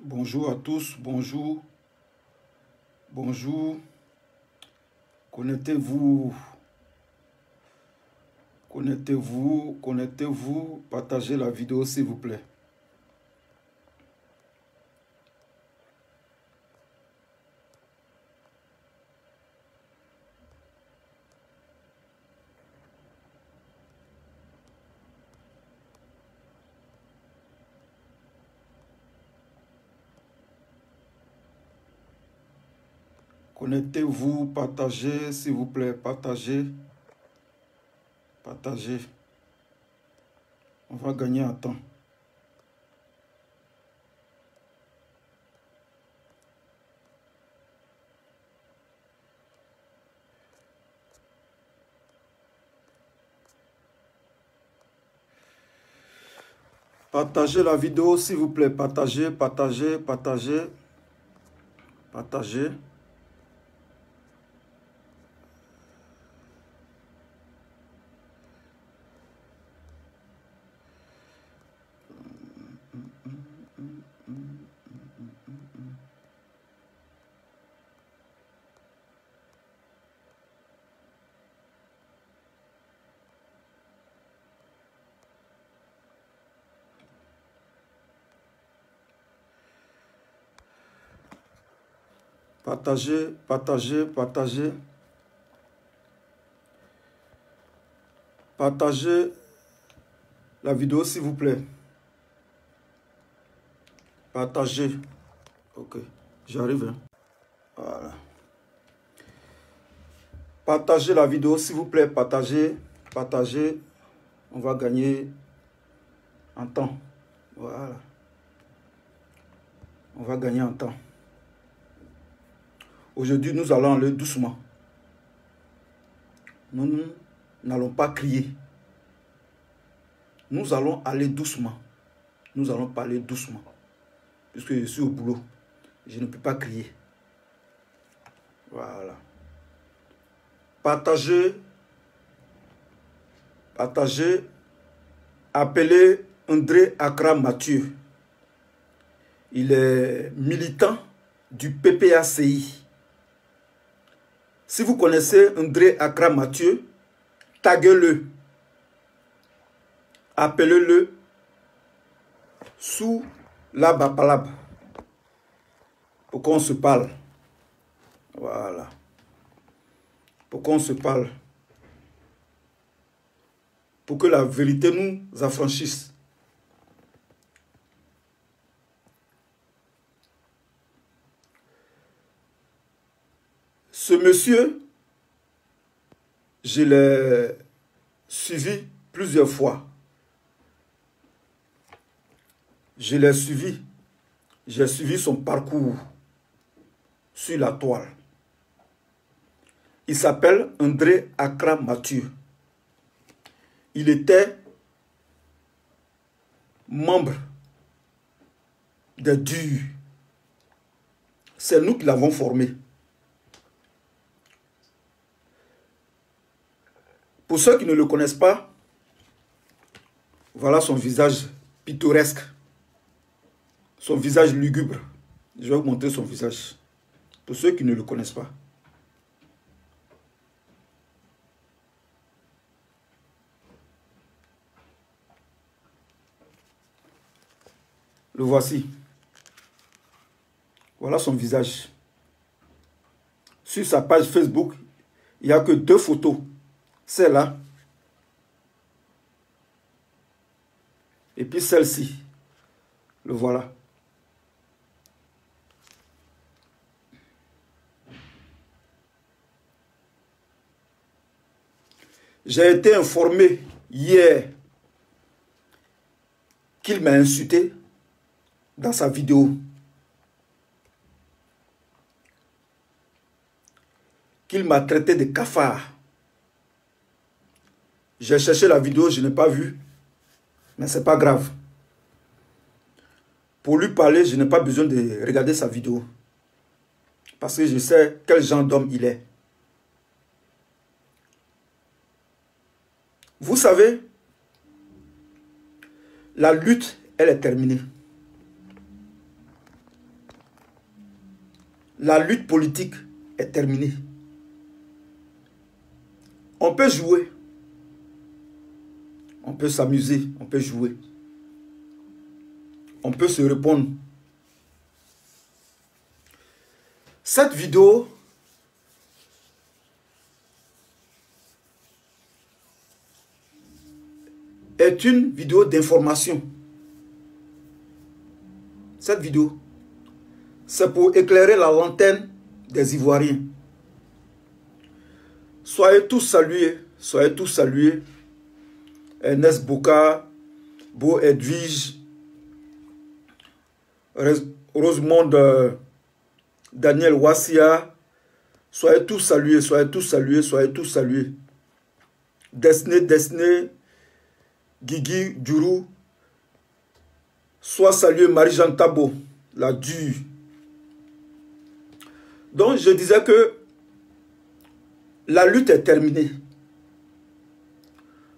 Bonjour à tous, bonjour, bonjour. Connectez-vous, connectez-vous, partagez la vidéo s'il vous plaît. Connectez-vous, partagez s'il vous plaît, partagez. Partagez. On va gagner un temps. Partagez la vidéo s'il vous plaît, partagez, partagez, partagez, partagez. Partagez, partagez, partagez. Partagez la vidéo s'il vous plaît. Partagez. Ok, j'arrive. Hein. Voilà. Partagez la vidéo s'il vous plaît. Partagez, partagez. On va gagner en temps. Voilà. On va gagner en temps. Aujourd'hui, nous allons aller doucement. Nous n'allons pas crier. Nous allons aller doucement. Nous allons parler doucement. Puisque je suis au boulot. Je ne peux pas crier. Voilà. Partagez. Partagez. Appelez André Accra Mathieu. Il est militant du PPACI. Si vous connaissez André Accra Mathieu, taguez-le. Appelez-le sous la Bapalab pour qu'on se parle. Voilà. Pour qu'on se parle. Pour que la vérité nous affranchisse. Ce monsieur, je l'ai suivi plusieurs fois. Je l'ai suivi. J'ai suivi son parcours sur la toile. Il s'appelle André Accra Mathieu. Il était membre des DUR. C'est nous qui l'avons formé. Pour ceux qui ne le connaissent pas, voilà son visage pittoresque. Son visage lugubre. Je vais vous montrer son visage. Pour ceux qui ne le connaissent pas. Le voici. Voilà son visage. Sur sa page Facebook, il n'y a que 2 photos. Celle-là. Et puis celle-ci. Le voilà. J'ai été informé hier qu'il m'a insulté dans sa vidéo. Qu'il m'a traité de cafard. J'ai cherché la vidéo, je n'ai pas vu. Mais ce n'est pas grave. Pour lui parler, je n'ai pas besoin de regarder sa vidéo. Parce que je sais quel genre d'homme il est. Vous savez, la lutte, elle est terminée. la lutte politique est terminée. On peut jouer. On peut s'amuser. On peut jouer. On peut se répondre. Cette vidéo est une vidéo d'information. Cette vidéo, c'est pour éclairer la lanterne des Ivoiriens. Soyez tous salués, soyez tous salués. Ernest Boka, Beau Edwige, Rosemonde, Daniel Wassia, soyez tous salués, soyez tous salués, soyez tous salués. Desné, Guigui Djourou, sois salué Marie-Jeanne Tabo, la dure. Donc je disais que la lutte est terminée.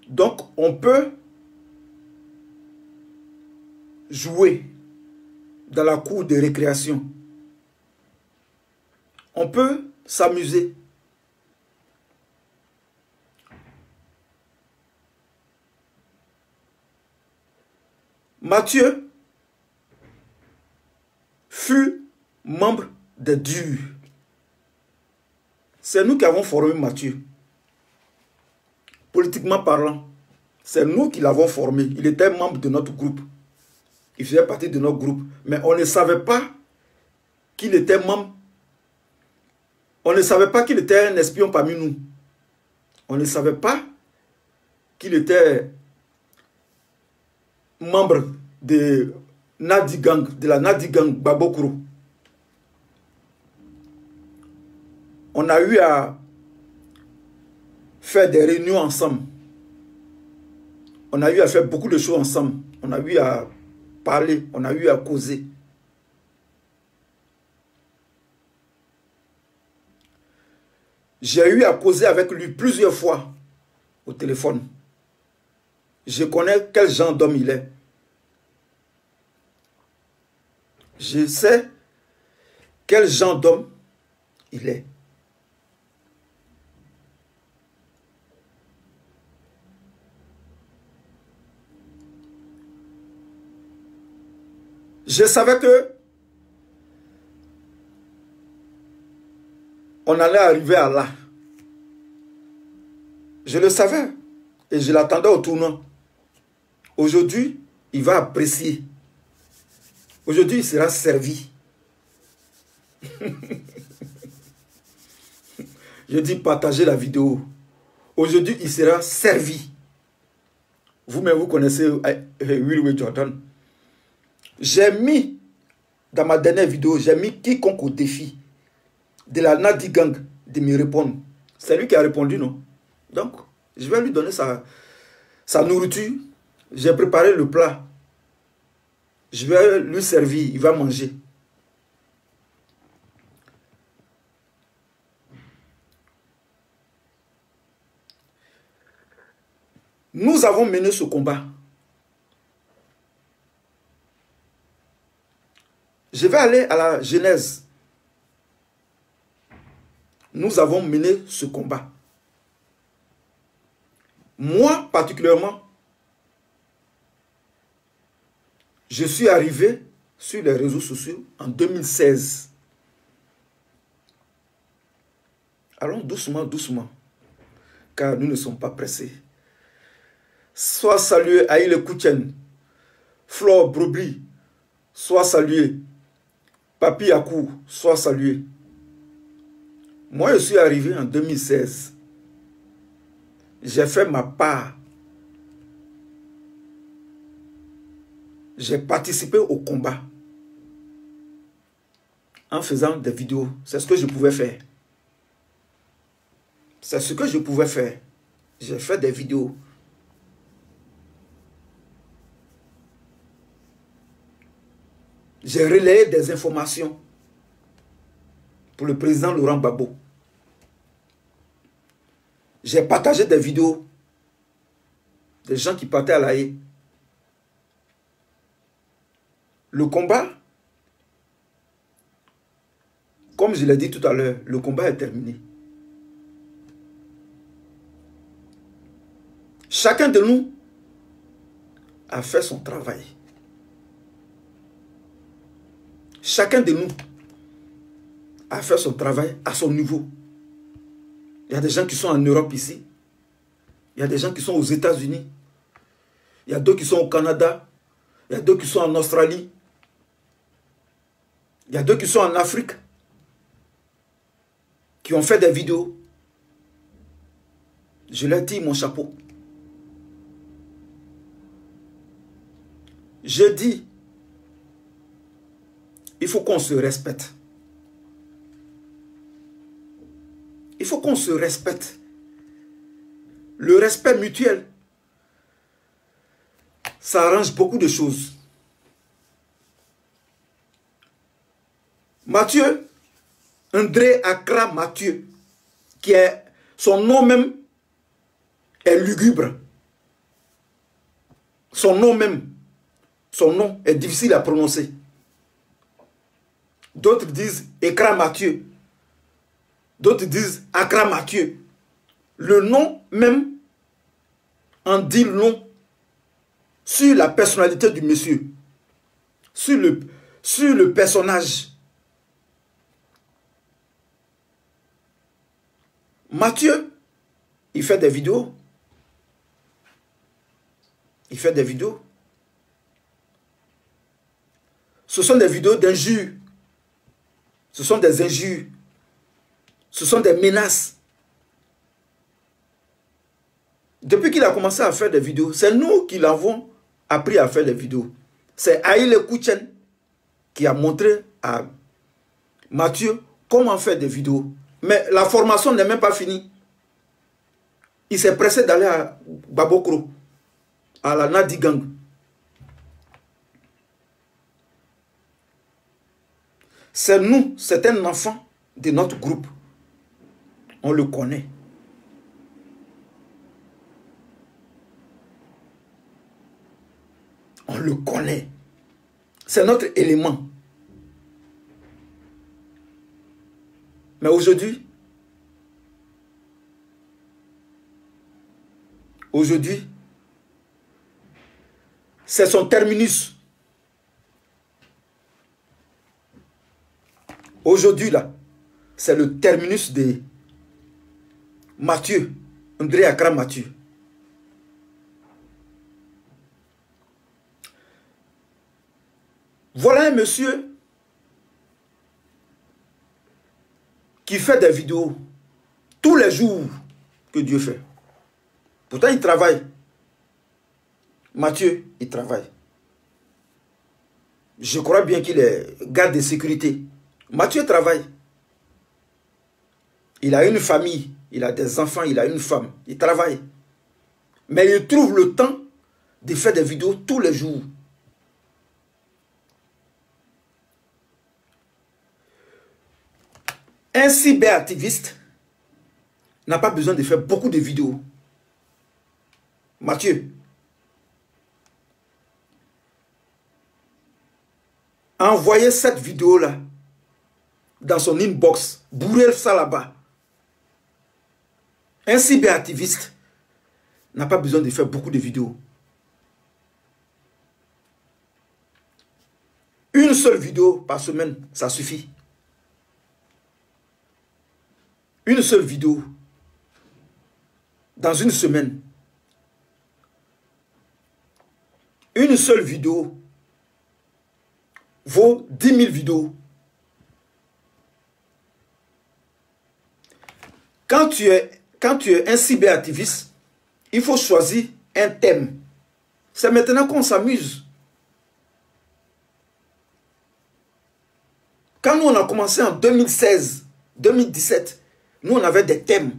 Donc on peut jouer dans la cour de récréation. On peut s'amuser. Mathieu fut membre des durs. C'est nous qui avons formé Mathieu. Politiquement parlant, c'est nous qui l'avons formé. Il était membre de notre groupe. Il faisait partie de notre groupe. Mais on ne savait pas qu'il était membre. On ne savait pas qu'il était un espion parmi nous. On ne savait pas qu'il était membre de Nadi Gang, de la Nadi Gang Babokuro. On a eu à faire des réunions ensemble. On a eu à faire beaucoup de choses ensemble. On a eu à parler, on a eu à causer. J'ai eu à causer avec lui plusieurs fois au téléphone. Je connais quel genre d'homme il est. Je sais quel genre d'homme il est. Je savais que on allait arriver à là. Je le savais et je l'attendais au tournant. Aujourd'hui, il va apprécier. Aujourd'hui, il sera servi. Je dis partagez la vidéo. Aujourd'hui, il sera servi. Vous-même, vous connaissez Will Jordan. J'ai mis, dans ma dernière vidéo, j'ai mis quiconque au défi de la Nadi Gang de me répondre. C'est lui qui a répondu, non? Donc, je vais lui donner sa nourriture. J'ai préparé le plat. Je vais lui servir, il va manger. Nous avons mené ce combat. Je vais aller à la genèse. Nous avons mené ce combat. Moi, particulièrement, je suis arrivé sur les réseaux sociaux en 2016. Allons doucement, doucement, car nous ne sommes pas pressés. Sois salué Aïle Koutchen, Flore Brobli, sois salué. Papi Yakou, sois salué. Moi, je suis arrivé en 2016. J'ai fait ma part. J'ai participé au combat en faisant des vidéos. C'est ce que je pouvais faire. C'est ce que je pouvais faire. J'ai fait des vidéos. J'ai relayé des informations pour le président Laurent Gbagbo. J'ai partagé des vidéos des gens qui partaient à La Haye. Le combat Comme je l'ai dit tout à l'heure, le combat est terminé. Chacun de nous a fait son travail. Chacun de nous a fait son travail à son niveau. Il y a des gens qui sont en Europe ici. Il y a des gens qui sont aux États-Unis. Il y a d'autres qui sont au Canada. Il y a d'autres qui sont en Australie. Il y a d'autres qui sont en Afrique. Qui ont fait des vidéos. Je leur dis mon chapeau. Je dis, il faut qu'on se respecte. Il faut qu'on se respecte. Le respect mutuel, ça arrange beaucoup de choses. Mathieu, André Accra Mathieu, qui est, son nom même est lugubre. Son nom même, son nom est difficile à prononcer. D'autres disent Accra Mathieu. D'autres disent Accra Mathieu. Le nom même en dit long sur la personnalité du monsieur, sur le personnage. Mathieu, il fait des vidéos. Il fait des vidéos. Ce sont des vidéos d'injures. Ce sont des injures. Ce sont des menaces. Depuis qu'il a commencé à faire des vidéos, c'est nous qui l'avons appris à faire des vidéos. C'est Aïle Kouchen qui a montré à Mathieu comment faire des vidéos. Mais la formation n'est même pas finie. Il s'est pressé d'aller à Babokro, à la Nadigang. C'est nous, c'est un enfant de notre groupe. On le connaît. On le connaît. C'est notre élément. Mais aujourd'hui, c'est son terminus. Aujourd'hui, là, c'est le terminus de Mathieu, André Accra Mathieu. Voilà un monsieur qui fait des vidéos tous les jours que Dieu fait. Pourtant, il travaille. Mathieu, il travaille. Je crois bien qu'il est garde de sécurité. Mathieu travaille. Il a une famille, il a des enfants, il a une femme. Il travaille. Mais il trouve le temps de faire des vidéos tous les jours. Un cyberactiviste n'a pas besoin de faire beaucoup de vidéos. Mathieu a envoyé cette vidéo-là dans son inbox, bourrel ça là-bas. Un cyberactiviste n'a pas besoin de faire beaucoup de vidéos. Une seule vidéo par semaine, ça suffit. Une seule vidéo dans une semaine. Une seule vidéo vaut 10 000 vidéos. Quand tu es un cyberactiviste, il faut choisir un thème. C'est maintenant qu'on s'amuse. Quand nous on a commencé en 2016, 2017, nous on avait des thèmes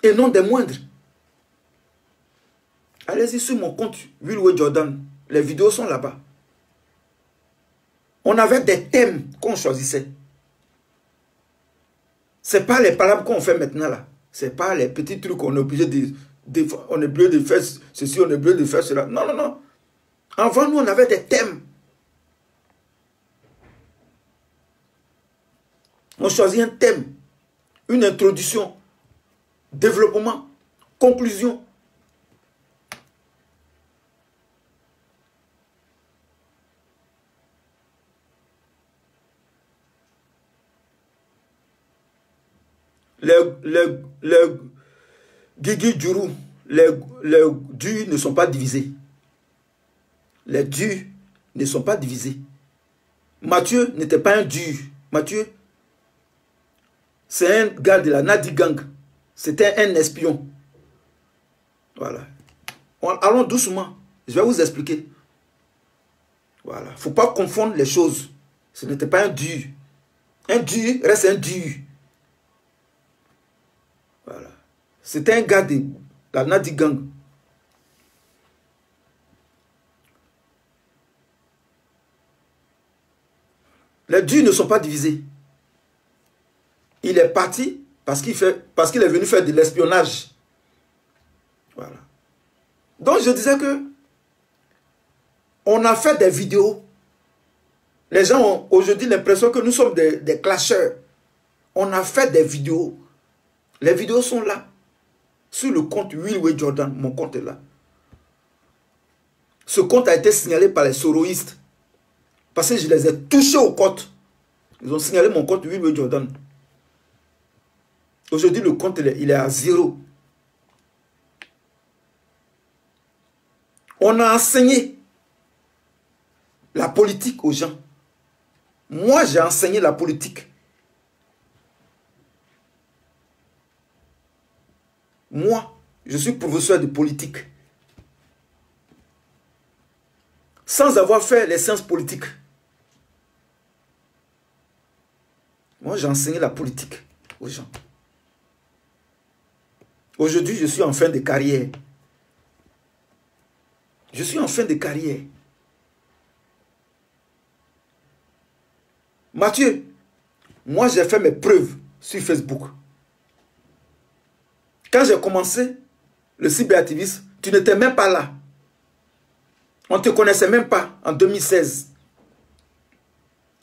et non des moindres. Allez-y sur mon compte Will Jordan, les vidéos sont là-bas. On avait des thèmes qu'on choisissait. Ce n'est pas les palabres qu'on fait maintenant là. Ce n'est pas les petits trucs qu'on est obligé on est obligé de faire ceci, on est obligé de faire cela. Non, non, non. Avant, nous, on avait des thèmes. On choisit un thème, une introduction, développement, conclusion. Les Guigui Djourou, les durs ne sont pas divisés. Les durs ne sont pas divisés. Mathieu n'était pas un dur. Mathieu, c'est un gars de la Nadi Gang. C'était un espion. Voilà. Allons doucement. Je vais vous expliquer. Voilà. Il ne faut pas confondre les choses. Ce n'était pas un dur. Un dur reste un dur. Voilà. C'était un gars de la Nadi Gang. Les durs ne sont pas divisés. Il est parti parce qu'il est venu faire de l'espionnage. Voilà. Donc je disais que on a fait des vidéos. Les gens ont aujourd'hui l'impression que nous sommes des clasheurs. On a fait des vidéos. Les vidéos sont là. Sur le compte Will Jordan, mon compte est là. Ce compte a été signalé par les soroïstes. Parce que je les ai touchés aux côtes. Ils ont signalé mon compte Will Jordan. Aujourd'hui, le compte, il est à 0. On a enseigné la politique aux gens. Moi, j'ai enseigné la politique. Moi, je suis professeur de politique. Sans avoir fait les sciences politiques. Moi, j'ai enseigné la politique aux gens. Aujourd'hui, je suis en fin de carrière. Je suis en fin de carrière. Mathieu, moi, j'ai fait mes preuves sur Facebook. Quand j'ai commencé le cyberactivisme, tu n'étais même pas là. On ne te connaissait même pas en 2016.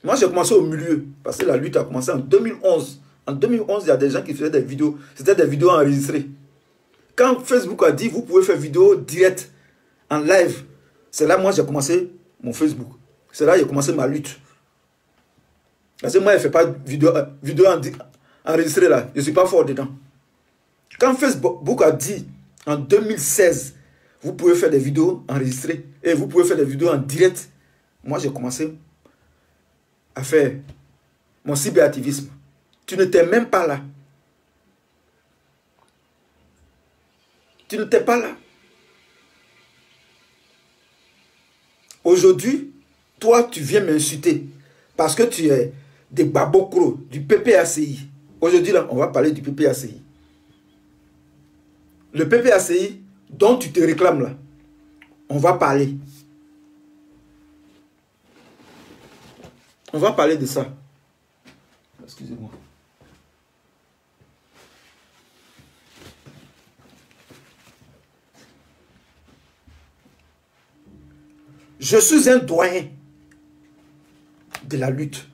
Moi, j'ai commencé au milieu, parce que la lutte a commencé en 2011. En 2011, il y a des gens qui faisaient des vidéos. C'était des vidéos enregistrées. Quand Facebook a dit, vous pouvez faire vidéo directe, en live, c'est là, moi, j'ai commencé mon Facebook. C'est là que j'ai commencé ma lutte. Parce que moi, je ne fais pas vidéo enregistrée là. Je ne suis pas fort dedans. Quand Facebook a dit, en 2016, vous pouvez faire des vidéos enregistrées et vous pouvez faire des vidéos en direct, moi, j'ai commencé à faire mon cyberactivisme. Tu n'étais même pas là. Tu n'étais pas là. Aujourd'hui, toi, tu viens m'insulter parce que tu es des babocros du PPACI. Aujourd'hui, là, on va parler du PPACI. Le PPACI dont tu te réclames là, on va parler. On va parler de ça. Excusez-moi. Je suis un doyen de la lutte.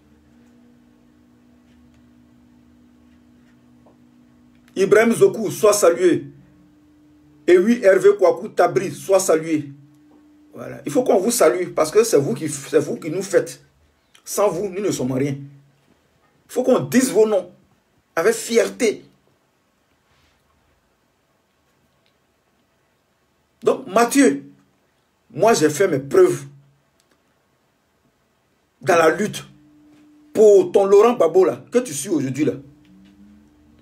Ibrahim Zokou, soit salué. Et oui, Hervé Kouakou Tabri, soit salué. Voilà. Il faut qu'on vous salue parce que c'est vous qui nous faites. Sans vous, nous ne sommes rien. Il faut qu'on dise vos noms avec fierté. Donc, Mathieu, moi, j'ai fait mes preuves dans la lutte pour ton Laurent Gbagbo là, que tu suis aujourd'hui là.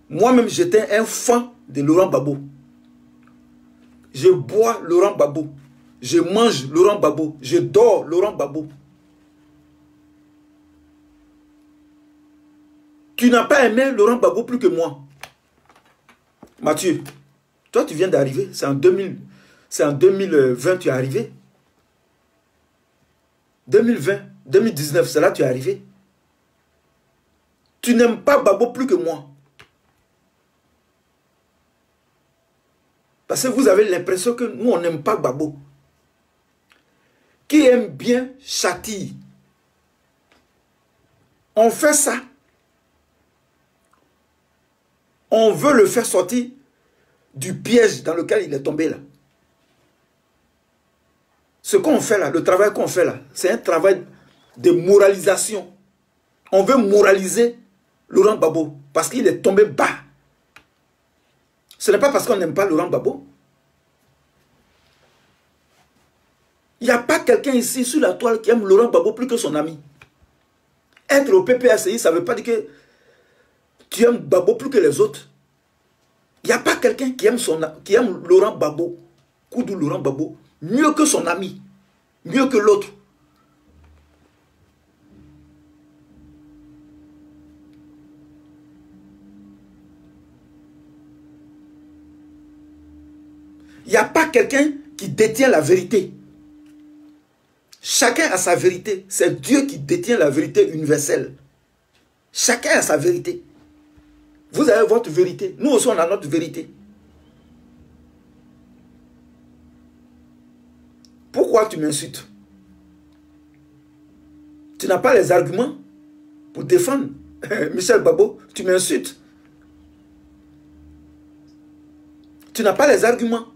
Moi-même, j'étais un fan de Laurent Gbagbo. Je bois Laurent Gbagbo. Je mange Laurent Gbagbo. Je dors Laurent Gbagbo. Tu n'as pas aimé Laurent Gbagbo plus que moi. Mathieu, toi tu viens d'arriver. C'est en 2020 tu es arrivé. 2020, 2019, c'est là que tu es arrivé. Tu n'aimes pas Gbagbo plus que moi. Parce que vous avez l'impression que nous, on n'aime pas Gbagbo. Qui aime bien châtie. On fait ça On veut le faire sortir du piège dans lequel il est tombé là. Ce qu'on fait là, le travail qu'on fait là, c'est un travail de moralisation. On veut moraliser Laurent Gbagbo parce qu'il est tombé bas. Ce n'est pas parce qu'on n'aime pas Laurent Gbagbo. Il n'y a pas quelqu'un ici sur la toile qui aime Laurent Gbagbo plus que son ami. Être au PPACI, ça ne veut pas dire que tu aimes Gbagbo plus que les autres. Il n'y a pas quelqu'un qui aime Laurent Gbagbo, Koudou Laurent Gbagbo, mieux que son ami, mieux que l'autre. Il n'y a pas quelqu'un qui détient la vérité. Chacun a sa vérité. C'est Dieu qui détient la vérité universelle. Chacun a sa vérité. Vous avez votre vérité. Nous aussi, on a notre vérité. Pourquoi tu m'insultes? Tu n'as pas les arguments pour défendre Michel Gbagbo. Tu m'insultes. Tu n'as pas les arguments.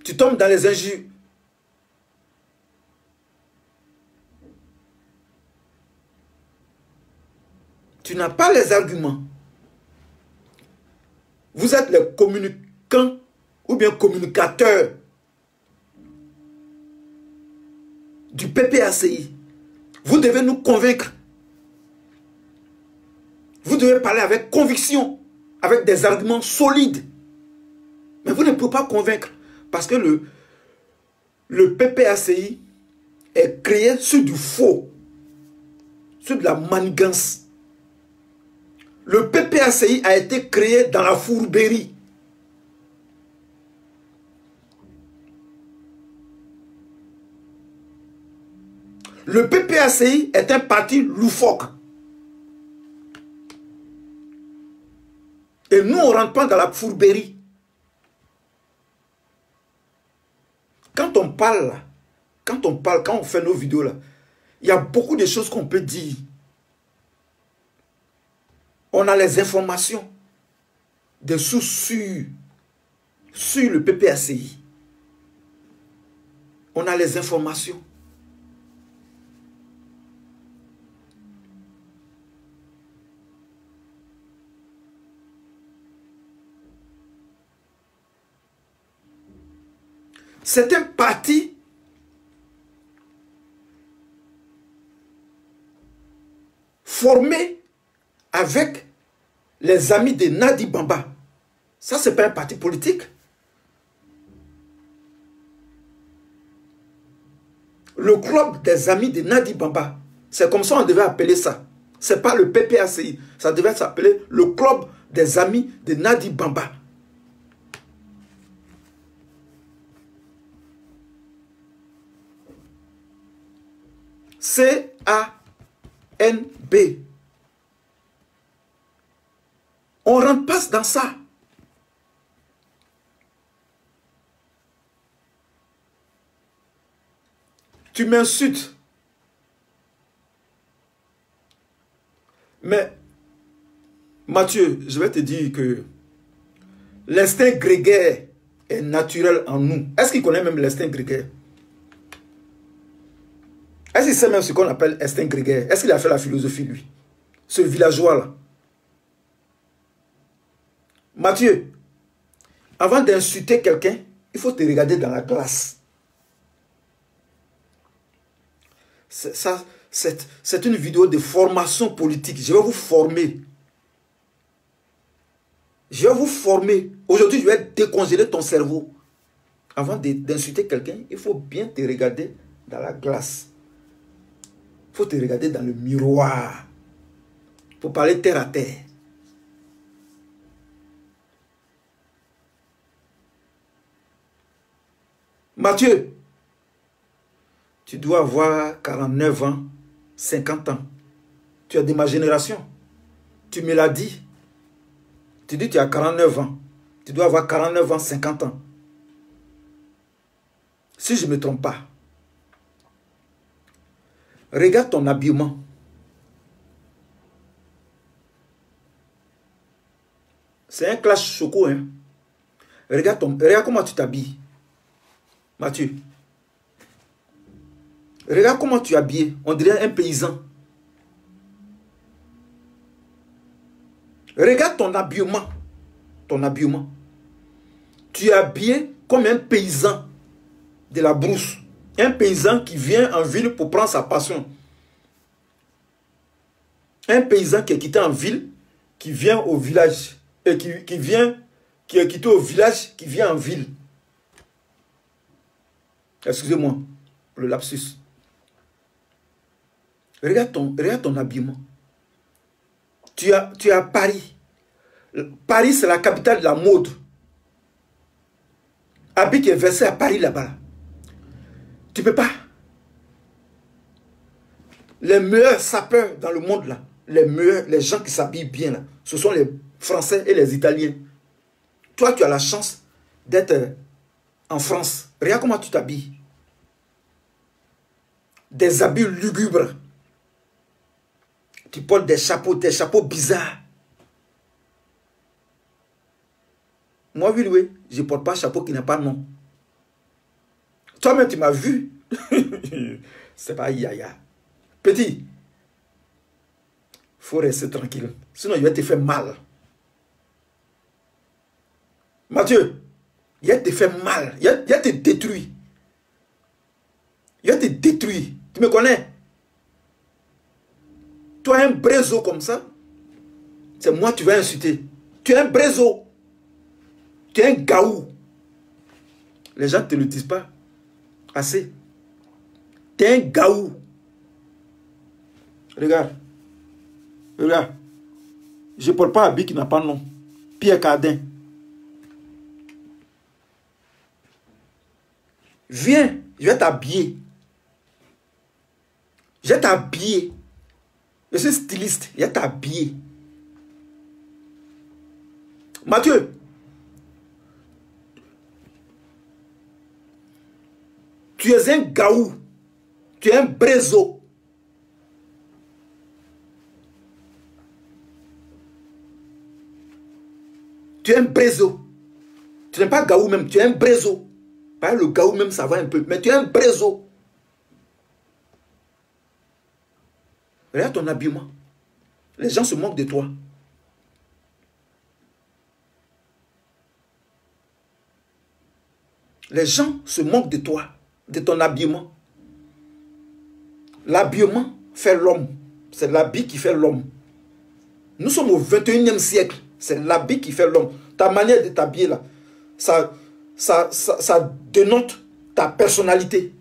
Tu tombes dans les injures. Tu n'as pas les arguments. Vous êtes les communicants ou bien communicateurs du PPACI. Vous devez nous convaincre. Vous devez parler avec conviction, avec des arguments solides. Mais vous ne pouvez pas convaincre parce que le PPACI est créé sur du faux, sur de la manigance. Le PPACI a été créé dans la fourberie. Le PPACI est un parti loufoque. Et nous, on ne rentre pas dans la fourberie. Quand on parle, là, quand on fait nos vidéos, là, il y a beaucoup de choses qu'on peut dire. On a les informations, des sources sûres sur le PPACI. On a les informations. C'est un parti formé avec les amis de Nadi Bamba. Ça, ce n'est pas un parti politique. Le club des amis de Nadi Bamba. C'est comme ça on devait appeler ça. Ce n'est pas le PPACI. Ça devait s'appeler le club des amis de Nadi Bamba. C-A-N-B. On ne rentre pas dans ça. Tu m'insultes. Mais, Mathieu, je vais te dire que l'instinct grégaire est naturel en nous. Est-ce qu'il connaît même l'instinct grégaire? Est-ce qu'il sait même ce qu'on appelle instinct grégaire? Est-ce qu'il a fait la philosophie, lui? Ce villageois-là. Mathieu, avant d'insulter quelqu'un, il faut te regarder dans la glace. C'est une vidéo de formation politique. Je vais vous former. Je vais vous former. Aujourd'hui, je vais décongeler ton cerveau. Avant d'insulter quelqu'un, il faut bien te regarder dans la glace. Il faut te regarder dans le miroir. Pour parler terre à terre. Mathieu, tu dois avoir 49 ans, 50 ans. Tu es de ma génération. Tu me l'as dit. Tu dis que tu as 49 ans. Tu dois avoir 49 ans, 50 ans. Si je ne me trompe pas. Regarde ton habillement. C'est un clash choco. Hein. Regarde comment tu t'habilles. Mathieu. Regarde comment tu es habillé. On dirait un paysan. Regarde ton habillement. Ton habillement. Tu es habillé comme un paysan de la brousse. Un paysan qui vient en ville pour prendre sa passion. Un paysan qui est quitté en ville, qui vient au village. Et qui est quitté au village, qui vient en ville. Excusez-moi, le lapsus. Regarde ton habillement. Tu es à Paris. Paris, c'est la capitale de la mode. Habit qui est versé à Paris là-bas. Tu ne peux pas. Les meilleurs sapeurs dans le monde là, les gens qui s'habillent bien là, ce sont les Français et les Italiens. Toi, tu as la chance d'être en France. Regarde comment tu t'habilles. Des habits lugubres. Tu portes des chapeaux bizarres. Moi, oui, je ne porte pas un chapeau qui n'a pas de nom. Toi-même, tu m'as vu. C'est pas yaya. Petit, il faut rester tranquille. Sinon, il va te faire mal. Mathieu, il va te faire mal. Il va te détruire. Il va te détruire. Tu me connais? Toi, un brézo comme ça, c'est moi tu vas insulter. Tu es un brézo. Tu es un gaou. Les gens ne te le disent pas assez. Tu es un gaou. Regarde. Regarde. Je ne porte pas un habit qui n'a pas de nom. Pierre Cardin. Viens, je vais t'habiller. Je vais t'habiller. Je suis styliste, je vais t'habiller. Mathieu. Tu es un gaou. Tu es un brézo. Tu es un brézo. Tu n'es pas gaou même, tu es un brézo. Pas le gaou même, ça va un peu. Mais tu es un brézo. Regarde ton habillement. Les gens se moquent de toi. Les gens se moquent de toi, de ton habillement. L'habillement fait l'homme. C'est l'habit qui fait l'homme. Nous sommes au 21e siècle. C'est l'habit qui fait l'homme. Ta manière de t'habiller là, ça dénote ta personnalité.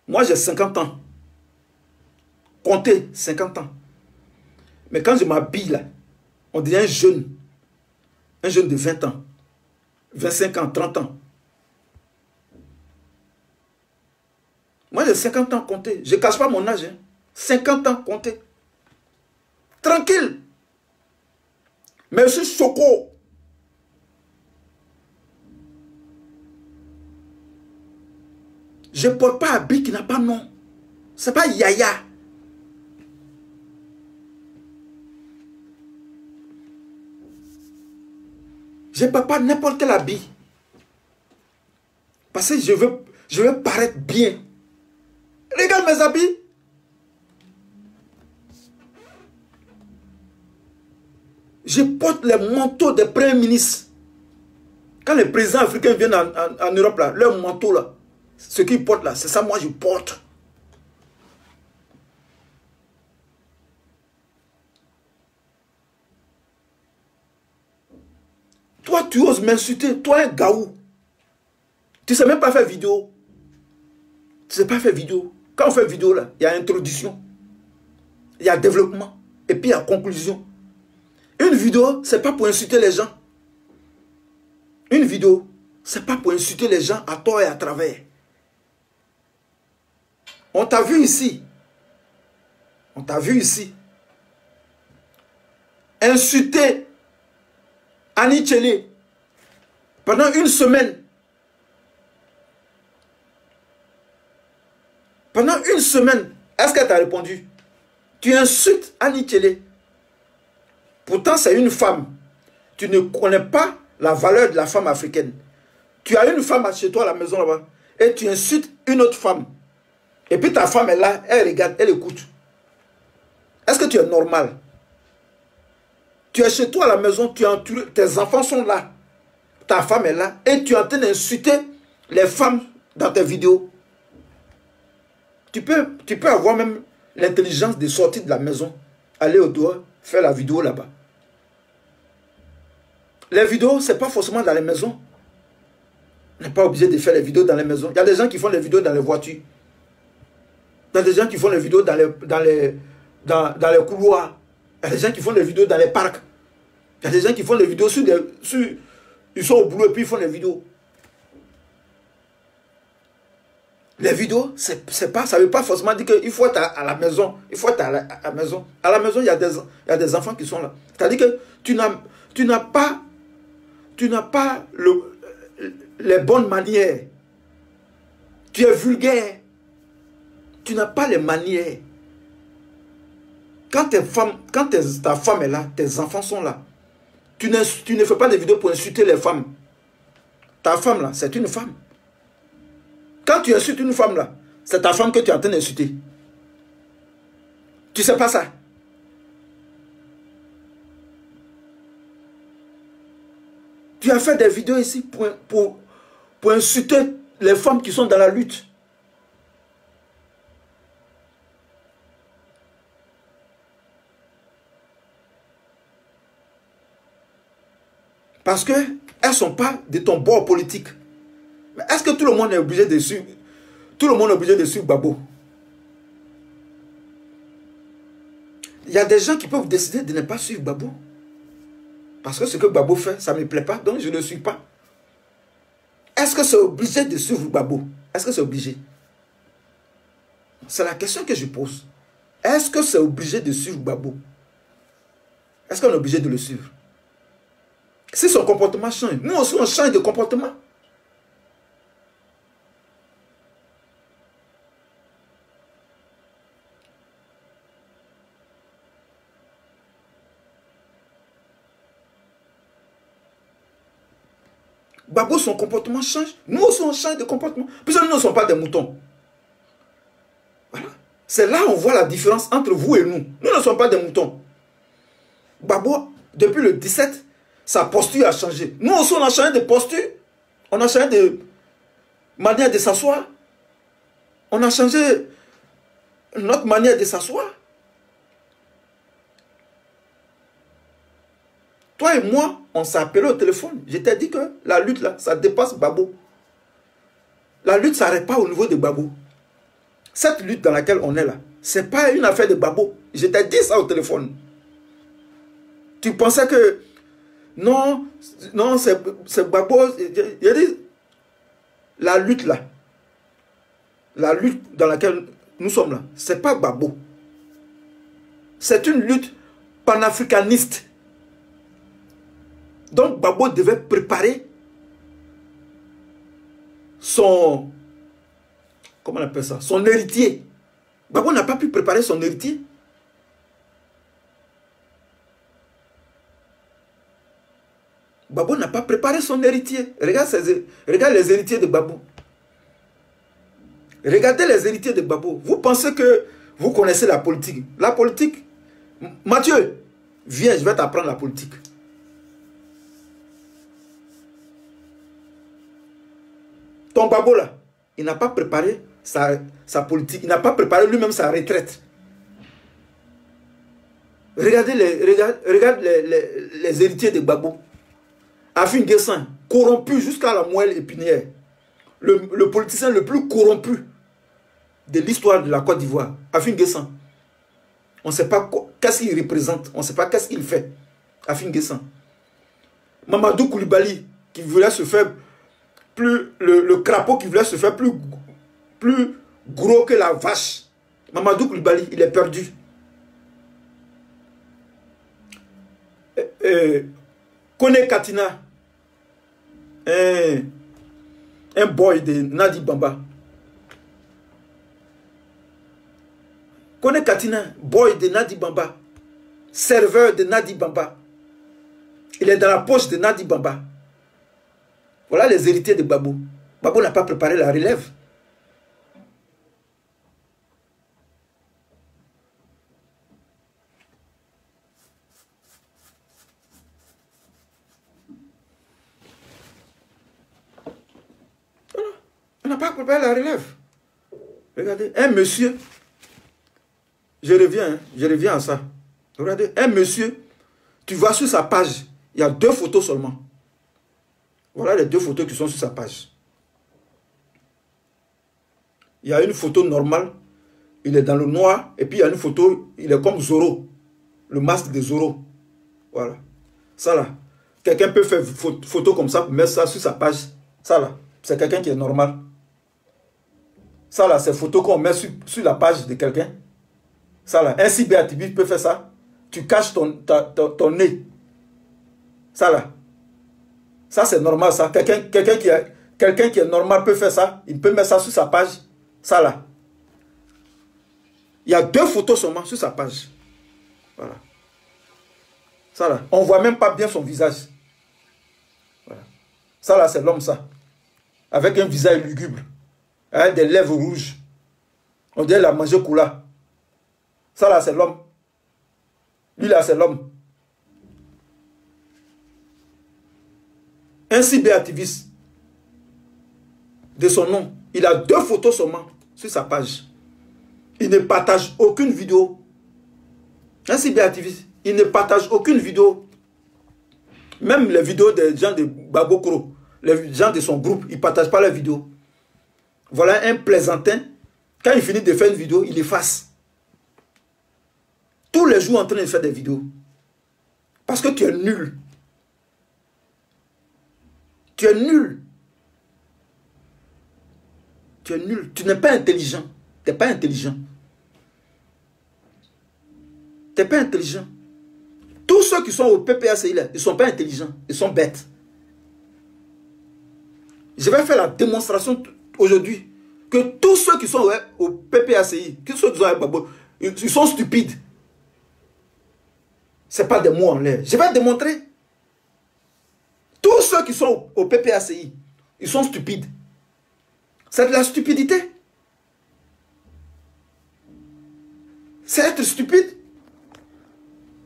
Moi, j'ai 50 ans. Comptez, 50 ans. Mais quand je m'habille là, on dirait un jeune. Un jeune de 20 ans. 25 ans, 30 ans. Moi, j'ai 50 ans, comptez. Je ne cache pas mon âge. Hein. 50 ans, comptez. Tranquille. Mais je suis choco. Je ne porte pas un habit qui n'a pas de nom. Ce n'est pas yaya. Je ne porte pas n'importe quel habit. Parce que je veux paraître bien. Regarde mes habits. Je porte les manteaux des premiers ministres. Quand les présidents africains viennent en Europe, là, leur manteau, là, ce qu'ils portent là, c'est ça moi je porte. Toi, tu oses m'insulter. Toi, un gaou. Tu ne sais même pas faire vidéo. Tu ne sais pas faire vidéo. Quand on fait vidéo, là, il y a introduction. Il y a développement. Et puis il y a conclusion. Une vidéo, ce n'est pas pour insulter les gens. Une vidéo, ce n'est pas pour insulter les gens à tort et à travers. On t'a vu ici. On t'a vu ici. Insulter Annie Tchelé, pendant une semaine, est-ce qu'elle t'a répondu? Tu insultes Annie Tchelé. Pourtant, c'est une femme. Tu ne connais pas la valeur de la femme africaine. Tu as une femme chez toi à la maison là-bas et tu insultes une autre femme. Et puis ta femme est là, elle regarde, elle écoute. Est-ce que tu es normal? Tu es chez toi à la maison, tu es entouré, tes enfants sont là. Ta femme est là et tu es en train d'insulter les femmes dans tes vidéos. Tu peux avoir même l'intelligence de sortir de la maison, aller au dehors, faire la vidéo là-bas. Les vidéos, ce n'est pas forcément dans les maisons. On n'est pas obligé de faire les vidéos dans les maisons. Il y a des gens qui font les vidéos dans les voitures. Il y a des gens qui font les vidéos dans les couloirs. Il y a des gens qui font les vidéos dans les parcs. Il y a des gens qui font les vidéos ils sont au boulot et puis ils font les vidéos. Les vidéos, ça ne veut pas forcément dire qu'il faut être à la maison. Il faut être à la maison. À la maison, il y a des enfants qui sont là. C'est-à-dire que tu n'as pas les bonnes manières. Tu es vulgaire. Tu n'as pas les manières. Quand ta femme est là, tes enfants sont là. Tu ne fais pas des vidéos pour insulter les femmes. Ta femme là, c'est une femme. Quand tu insultes une femme là, c'est ta femme que tu es en train d'insulter. Tu ne sais pas ça. Tu as fait des vidéos ici pour insulter les femmes qui sont dans la lutte. Parce qu'elles ne sont pas de ton bord politique. Mais est-ce que tout le monde est obligé de suivre? Tout le monde est obligé de suivre Gbagbo? Il y a des gens qui peuvent décider de ne pas suivre Gbagbo. Parce que ce que Gbagbo fait, ça ne me plaît pas, donc je ne le suis pas. Est-ce que c'est obligé de suivre Gbagbo? Est-ce que c'est obligé? C'est la question que je pose. Est-ce que c'est obligé de suivre Gbagbo? Est-ce qu'on est obligé de le suivre? Si son comportement change, nous aussi on change de comportement. Gbagbo, son comportement change. Nous aussi, on change de comportement. Puisque nous ne sommes pas des moutons. Voilà. C'est là on voit la différence entre vous et nous. Nous ne sommes pas des moutons. Gbagbo, depuis le 17, sa posture a changé. Nous aussi, on a changé de posture. On a changé de manière de s'asseoir. On a changé notre manière de s'asseoir. Toi et moi, on s'est appelé au téléphone. Je t'ai dit que la lutte, là, ça dépasse Gbagbo. La lutte ne s'arrête pas au niveau de Gbagbo. Cette lutte dans laquelle on est là, ce n'est pas une affaire de Gbagbo. Je t'ai dit ça au téléphone. Tu pensais que... Non, c'est Gbagbo. J'ai dit, la lutte là, la lutte dans laquelle nous sommes là, ce n'est pas Gbagbo. C'est une lutte panafricaniste. Donc Gbagbo devait préparer son... Comment on appelle ça? Son héritier. Gbagbo n'a pas pu préparer son héritier. Gbagbo n'a pas préparé son héritier. Regarde les héritiers de Gbagbo. Regardez les héritiers de Gbagbo. Vous pensez que vous connaissez la politique. La politique, Mathieu, viens, je vais t'apprendre la politique. Ton Gbagbo là, il n'a pas préparé sa politique. Il n'a pas préparé lui-même sa retraite. Regarde les héritiers de Gbagbo. Afin Guessan, corrompu jusqu'à la moelle épinière. Le politicien le plus corrompu de l'histoire de la Côte d'Ivoire. Afin Guessan. On ne sait pas qu'est-ce qu'il représente. On ne sait pas qu'est-ce qu'il fait. Afin Guessan. Mamadou Koulibaly, qui voulait se faire le crapaud qui voulait se faire plus gros que la vache. Mamadou Koulibaly, il est perdu. Kone Katina, un boy de Nadi Bamba. Kone Katina, boy de Nadi Bamba, serveur de Nadi Bamba. Il est dans la poche de Nadi Bamba. Voilà les héritiers de Babou. Babou n'a pas préparé la relève. Voilà. On n'a pas préparé la relève. Regardez, un monsieur, je reviens à ça. Regardez, un monsieur, tu vois sur sa page, il y a 2 photos seulement. Voilà les 2 photos qui sont sur sa page. Il y a une photo normale, il est dans le noir, et puis il y a une photo, il est comme Zorro, le masque de Zorro. Voilà. Ça là, quelqu'un peut faire une photo comme ça pour mettre ça sur sa page. Ça là, c'est quelqu'un qui est normal. Ça là, c'est photo qu'on met sur la page de quelqu'un. Ça là, un cyberactiviste peut faire ça. Tu caches ton nez. Ça là. Ça c'est normal ça. Quelqu'un qui est normal peut faire ça. Il peut mettre ça sur sa page. Ça là. Il y a 2 photos seulement sur sa page. Voilà. Ça là. On ne voit même pas bien son visage. Voilà. Ça là c'est l'homme ça. Avec un visage lugubre. Avec des lèvres rouges. On dirait la manger coula. Ça là c'est l'homme. Lui là c'est l'homme. Un cyberactiviste de son nom. Il a 2 photos seulement sur sa page. Il ne partage aucune vidéo. Un cyberactiviste, il ne partage aucune vidéo. Même les vidéos des gens de Babokro, les gens de son groupe, ils ne partagent pas leurs vidéos. Voilà un plaisantin. Quand il finit de faire une vidéo, il efface. Tous les jours en train de faire des vidéos. Parce que tu es nul. Tu es nul. Tu es nul. Tu n'es pas intelligent. Tu n'es pas intelligent. Tu n'es pas intelligent. Tous ceux qui sont au PPACI, là, ils ne sont pas intelligents. Ils sont bêtes. Je vais faire la démonstration aujourd'hui que tous ceux qui sont au PPACI, tous ceux qui sont à Babo, ils sont stupides. Ce n'est pas des mots en l'air. Je vais démontrer. Tous ceux qui sont au PPACI, ils sont stupides. C'est de la stupidité. C'est être stupide.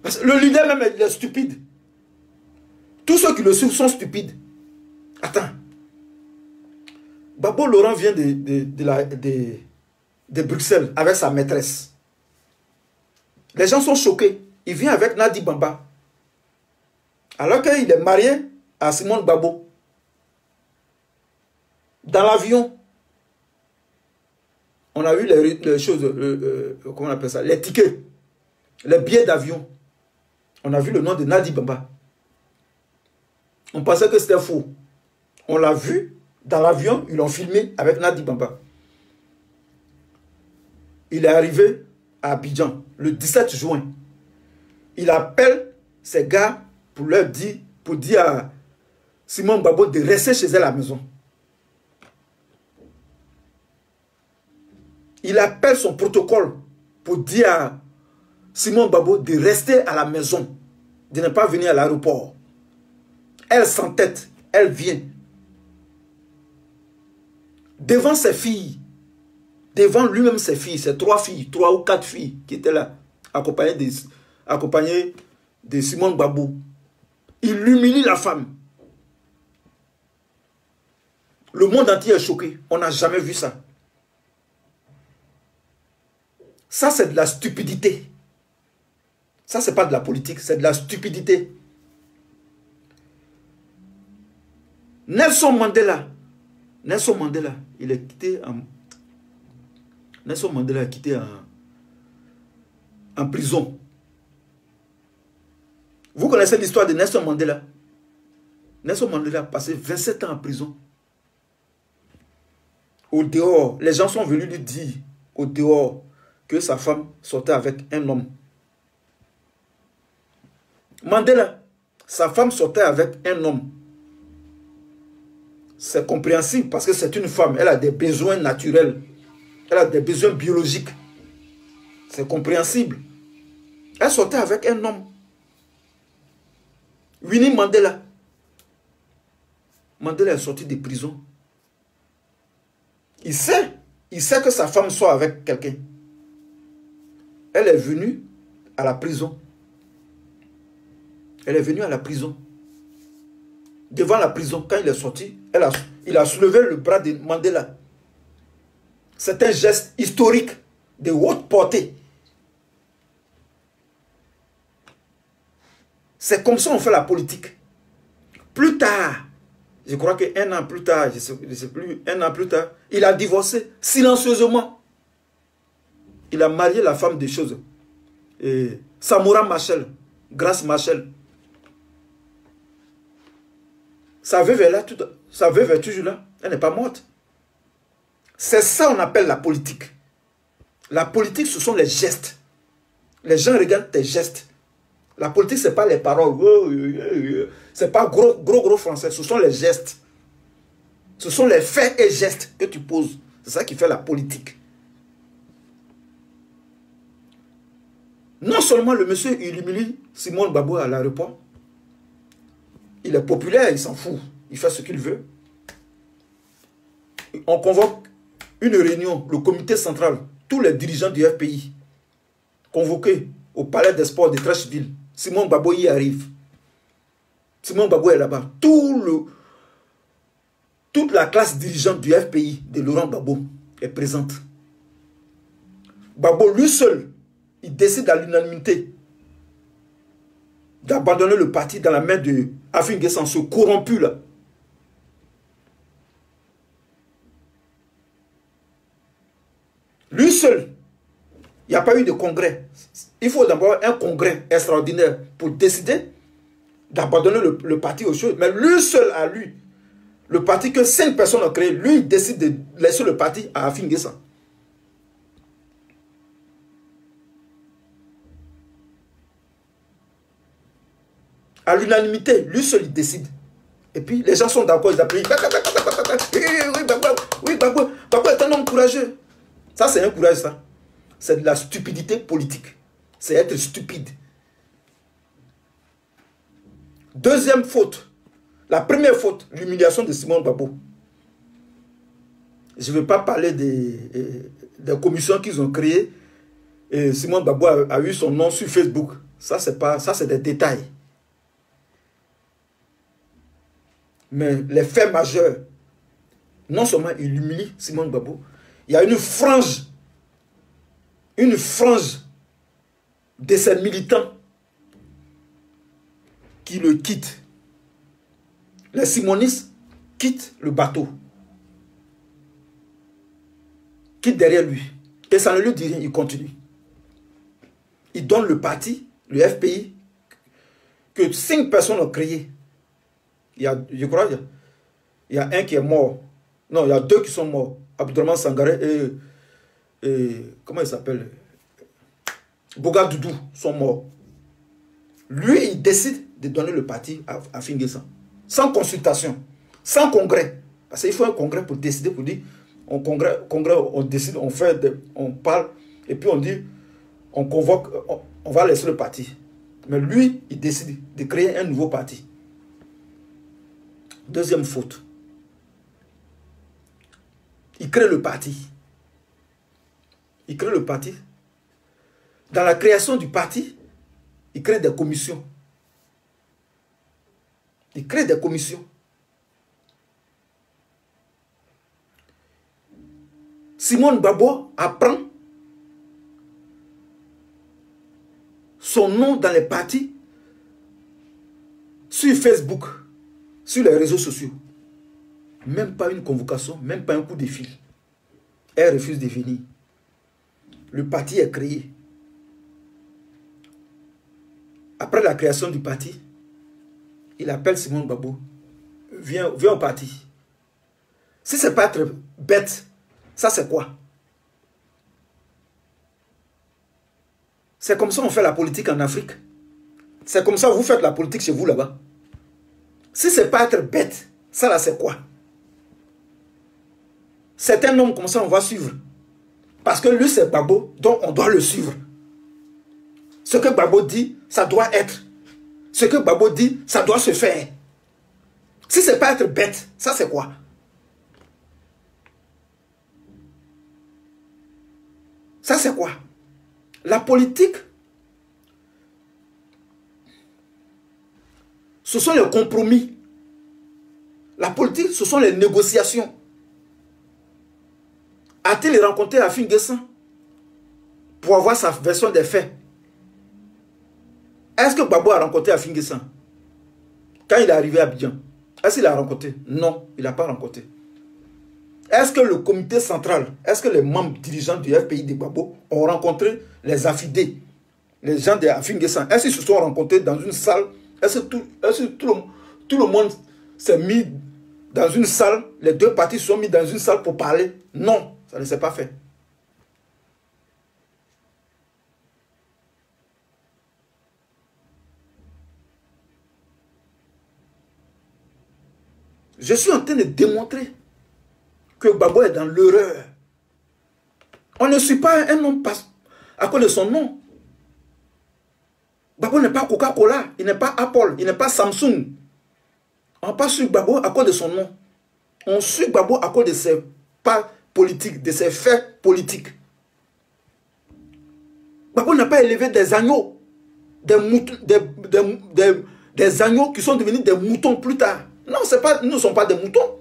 Parce que le leader même est stupide. Tous ceux qui le suivent sont stupides. Attends. Babo Laurent vient de Bruxelles avec sa maîtresse. Les gens sont choqués. Il vient avec Nadi Bamba. Alors qu'il est marié à Simone Babo. Dans l'avion, on a eu les choses, comment on appelle ça, les tickets, les billets d'avion. On a vu le nom de Nadi Bamba. On pensait que c'était faux. On l'a vu dans l'avion, ils l'ont filmé avec Nadi Bamba. Il est arrivé à Abidjan le 17 juin. Il appelle ses gars pour dire à Simone Babo de rester chez elle à la maison. Il appelle son protocole pour dire à Simone Babo de rester à la maison, de ne pas venir à l'aéroport. Elle s'entête, elle vient. Devant ses filles, devant lui-même ses filles, ses 3 filles, 3 ou 4 filles qui étaient là, accompagnées de Simone Babo. Il humilie la femme. Le monde entier est choqué. On n'a jamais vu ça. Ça, c'est de la stupidité. Ça, c'est pas de la politique, c'est de la stupidité. Nelson Mandela, il est quitté en... Nelson Mandela est quitté en prison. Vous connaissez l'histoire de Nelson Mandela? Nelson Mandela a passé 27 ans en prison. Au dehors, les gens sont venus lui dire au dehors que sa femme sortait avec un homme. Mandela, Sa femme sortait avec un homme. C'est compréhensible parce que c'est une femme. Elle a des besoins naturels. Elle a des besoins biologiques. C'est compréhensible. Elle sortait avec un homme. Winnie Mandela. Mandela est sorti de prison. Il sait que sa femme soit avec quelqu'un. Elle est venue à la prison. Elle est venue à la prison. Devant la prison, quand il est sorti, il a soulevé le bras de Mandela. C'est un geste historique de haute portée. C'est comme ça qu'on fait la politique. Plus tard, je crois qu'un an plus tard, je sais plus, un an plus tard, il a divorcé silencieusement. Il a marié la femme des choses. Samora Machel, Grace Machel. Sa veuve est là, sa veuve est toujours là. Elle n'est pas morte. C'est ça qu'on appelle la politique. La politique, ce sont les gestes. Les gens regardent tes gestes. La politique, ce n'est pas les paroles. Ce n'est pas gros français. Ce sont les gestes. Ce sont les faits et gestes que tu poses. C'est ça qui fait la politique. Non seulement le monsieur, il humilie Simone Gbagbo à l'aéroport. Il est populaire, il s'en fout. Il fait ce qu'il veut. On convoque une réunion, le comité central, tous les dirigeants du FPI, convoqués au palais des sports de Trècheville. Simone Gbagbo y arrive. Simone Gbagbo est là-bas. Toute la classe dirigeante du FPI de Laurent Gbagbo est présente. Gbagbo, lui seul, il décide à l'unanimité d'abandonner le parti dans la main de Afin N'Guessan, ce corrompu là. Lui seul. Il n'y a pas eu de congrès. Il faut d'abord un congrès extraordinaire pour décider d'abandonner le parti aux choses. Mais lui seul à lui, le parti que 5 personnes ont créé, lui il décide de laisser le parti à Afin N'Guessan. À l'unanimité, lui seul il décide. Et puis les gens sont d'accord, ils appuient. Oui, Gbagbo est un homme courageux. Ça c'est un courage ça. C'est de la stupidité politique. C'est être stupide. Deuxième faute. La première faute, l'humiliation de Simone Gbagbo. Je ne vais pas parler des commissions qu'ils ont créées. Et Simone Gbagbo a eu son nom sur Facebook. Ça, c'est des détails. Mais les faits majeurs, non seulement il humilie Simone Gbagbo, il y a une frange de ses militants qui le quittent. Les simonistes quittent le bateau. Quittent derrière lui. Et ça ne lui dit rien, il continue. Il donne le parti, le FPI, que 5 personnes ont créé. Je crois qu'il y a un qui est mort. Non, il y a 2 qui sont morts. Abdourahmane Sangaré et comment il s'appelle? Boga Doudou sont morts. Lui, il décide de donner le parti à Afin N'Guessan. Sans consultation, sans congrès. Parce qu'il faut un congrès pour décider, pour dire, congrès, on décide, on parle, et puis on dit, on convoque, on va laisser le parti. Mais lui, il décide de créer un nouveau parti. Deuxième faute. Il crée le parti. Il crée le parti. Dans la création du parti, il crée des commissions. Il crée des commissions. Simone Gbagbo apprend son nom dans les partis sur Facebook, sur les réseaux sociaux. Même pas une convocation, même pas un coup de fil. Elle refuse de venir. Le parti est créé. Après la création du parti, il appelle Simone Gbagbo. Viens au parti. Si ce n'est pas être bête, ça c'est quoi? C'est comme ça qu'on fait la politique en Afrique. C'est comme ça que vous faites la politique chez vous là-bas. Si ce n'est pas être bête, ça là c'est quoi? C'est un homme comme ça, on va suivre. Parce que lui c'est Gbagbo, donc on doit le suivre. Ce que Gbagbo dit, ça doit être. Ce que Gbagbo dit, ça doit se faire. Si ce n'est pas être bête, ça c'est quoi? Ça c'est quoi? La politique, ce sont les compromis. La politique, ce sont les négociations. A-t-il rencontré Afin Guessan pour avoir sa version des faits? Est-ce que Gbagbo a rencontré Afin Guessan quand il est arrivé à Abidjan? Est-ce qu'il a rencontré? Non, il n'a pas rencontré. Est-ce que le comité central, est-ce que les membres dirigeants du FPI de Gbagbo ont rencontré les affidés, les gens de Afin Guessan? Est-ce qu'ils se sont rencontrés dans une salle? Est-ce que tout le monde s'est mis dans une salle? Les deux parties se sont mis dans une salle pour parler? Non, ça ne s'est pas fait. Je suis en train de démontrer que Gbagbo est dans l'erreur. On ne suit pas un homme à cause de son nom. Gbagbo n'est pas Coca-Cola, il n'est pas Apple, il n'est pas Samsung. On n'a pas su Gbagbo à cause de son nom. On suit Gbagbo à cause de ses pas politiques, de ses faits politiques. Gbagbo n'a pas élevé des agneaux, des agneaux qui sont devenus des moutons plus tard. Non, nous ne sommes pas des moutons.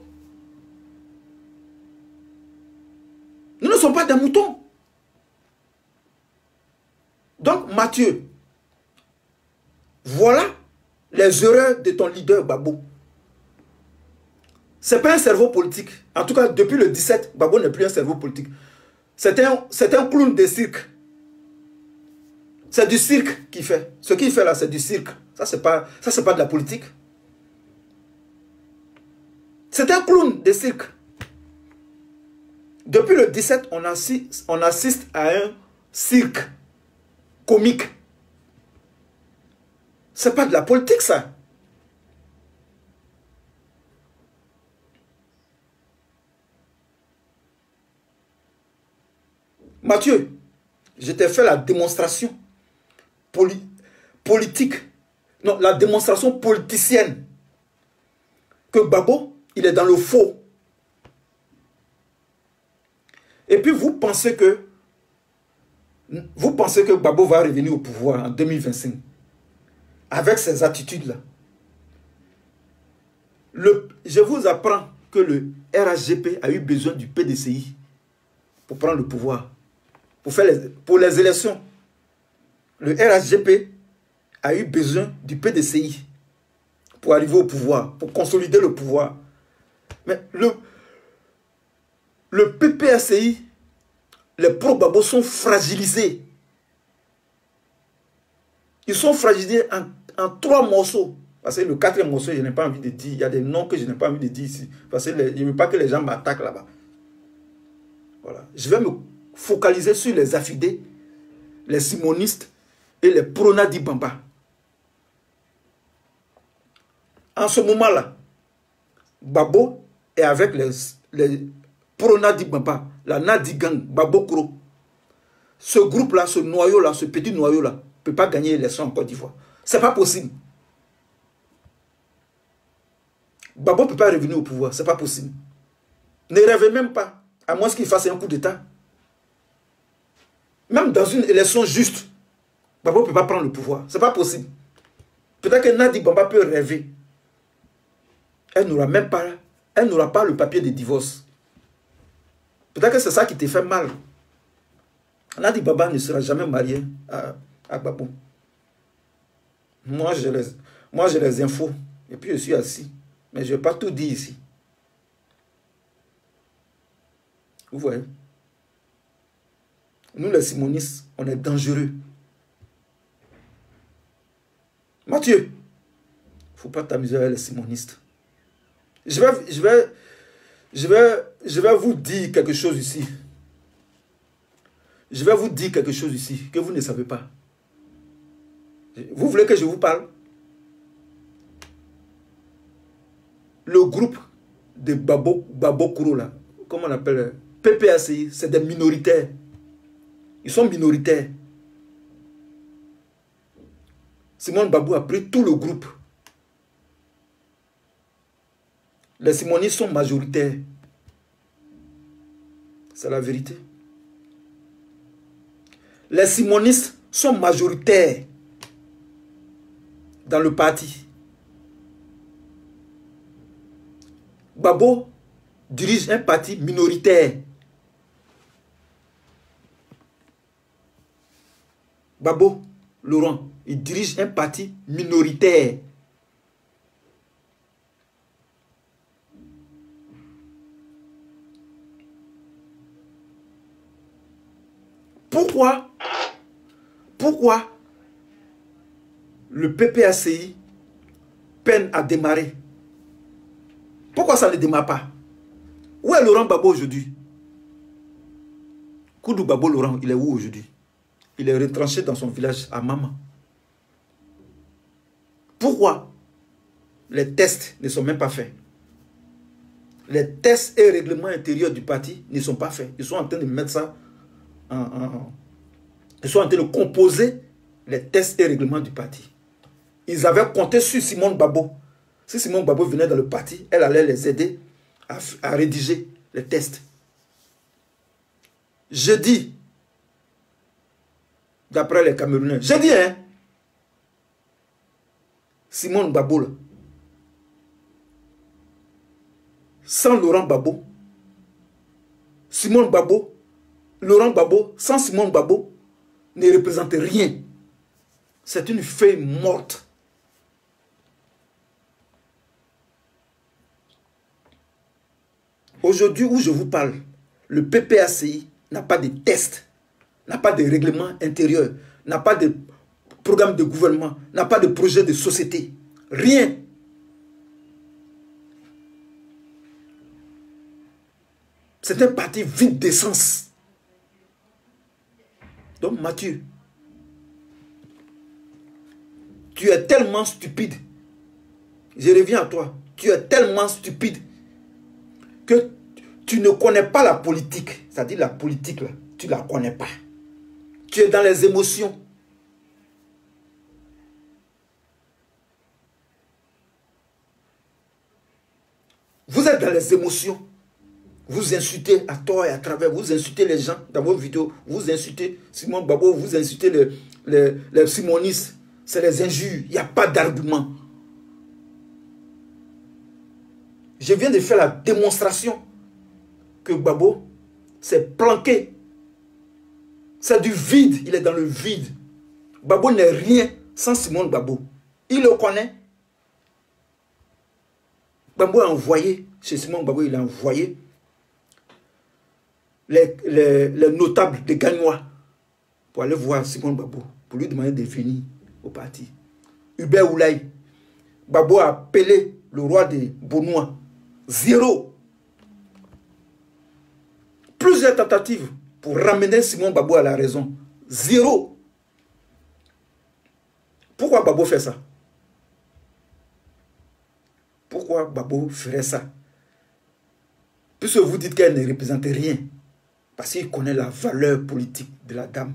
Nous ne sommes pas des moutons. Donc, Mathieu, voilà les erreurs de ton leader Gbagbo. Ce n'est pas un cerveau politique. En tout cas, depuis le 17, Gbagbo n'est plus un cerveau politique. C'est un clown de cirque. C'est du cirque qu'il fait. Ce qu'il fait là, c'est du cirque. Ça, c'est pas de la politique. C'est un clown de cirque. Depuis le 17, on assiste à un cirque comique. Ce n'est pas de la politique, ça. Mathieu, je t'ai fait la démonstration politique. Non, la démonstration politicienne. Que Gbagbo, il est dans le faux. Et puis vous pensez que Gbagbo va revenir au pouvoir en 2025 avec ces attitudes-là. Je vous apprends que le RHGP a eu besoin du PDCI pour prendre le pouvoir, pour les élections. Le RHGP a eu besoin du PDCI pour arriver au pouvoir, pour consolider le pouvoir. Mais le PPRCI, les pro-Gbagbo sont fragilisés. Ils sont fragilisés en 3 morceaux. Parce que le 4e morceau, je n'ai pas envie de dire. Il y a des noms que je n'ai pas envie de dire ici. Parce que je ne veux pas que les gens m'attaquent là-bas. Voilà. Je vais me focaliser sur les affidés, les simonistes et les pro-Nadi Bamba. En ce moment-là, Gbagbo est avec les pro-Nadi Bamba, la Nadi Gang, Gbagbo Kro. Ce groupe-là, ce noyau-là, ce petit noyau-là, ne peut pas gagner l'élection en Côte d'Ivoire. Ce n'est pas possible. Gbagbo ne peut pas revenir au pouvoir, ce n'est pas possible. Ne rêvez même pas, à moins qu'il fasse un coup d'État. Même dans une élection juste, Gbagbo ne peut pas prendre le pouvoir. Ce n'est pas possible. Peut-être que Nadi Bamba peut rêver. Elle n'aura même pas, elle n'aura pas le papier de divorce. Peut-être que c'est ça qui te fait mal. Nadi Bamba ne sera jamais marié à Gbagbo. Moi, j'ai les infos. Et puis, je suis assis. Mais je ne vais pas tout dire ici. Vous voyez? Nous, les simonistes, on est dangereux. Mathieu, il ne faut pas t'amuser avec les simonistes. Je vais vous dire quelque chose ici. Je vais vous dire quelque chose ici que vous ne savez pas. Vous voulez que je vous parle? Le groupe de Babo Kouro, là, comment on appelle? PPACI, c'est des minoritaires. Ils sont minoritaires. Simone Babou a pris tout le groupe. Les simonistes sont majoritaires. C'est la vérité. Les simonistes sont majoritaires dans le parti. Babo dirige un parti minoritaire. Babo Laurent, il dirige un parti minoritaire. Pourquoi le PPACI peine à démarrer? Pourquoi ça ne démarre pas? Où est Laurent Babo aujourd'hui? Koudou Babo Laurent, il est où aujourd'hui? Il est retranché dans son village à Mama. Pourquoi les tests ne sont même pas faits? Les tests et règlements intérieurs du parti ne sont pas faits. Ils sont en train de mettre ça ils sont en train de composer les tests et règlements du parti. Ils avaient compté sur Simone Babo. Si Simone Babo venait dans le parti, elle allait les aider à rédiger les tests. Je dis, d'après les Camerounais, je dis, hein, Simone Babo, là, sans Laurent Babo, Simone Babo, Laurent Babo, sans Simone Babo, ne représente rien. C'est une feuille morte. Aujourd'hui où je vous parle, le PPACI n'a pas de tests, n'a pas de règlement intérieur, n'a pas de programme de gouvernement, n'a pas de projet de société. Rien. C'est un parti vide d'essence. Donc Mathieu, tu es tellement stupide. Je reviens à toi. Tu es tellement stupide que tu ne connais pas la politique. C'est-à-dire la politique, là, tu ne la connais pas. Tu es dans les émotions. Vous êtes dans les émotions. Vous insultez à tort et à travers. Vous insultez les gens dans vos vidéos. Vous insultez Simone Babo. Vous insultez les simonistes. C'est les injures. Il n'y a pas d'argument. Je viens de faire la démonstration que Babo s'est planqué. C'est du vide. Il est dans le vide. Babo n'est rien sans Simone Babo. Il le connaît. Babo a envoyé, chez Simone Babo, il a envoyé les notables de Gagnois pour aller voir Simone Babo, pour lui demander de venir au parti. Hubert Oulaye, Babo a appelé le roi de Bonois. 0. Plusieurs tentatives pour ramener Simone Babo à la raison. 0. Pourquoi Babo fait ça? Pourquoi Babo ferait ça? Puisque vous dites qu'elle ne représente rien. Parce qu'il connaît la valeur politique de la dame.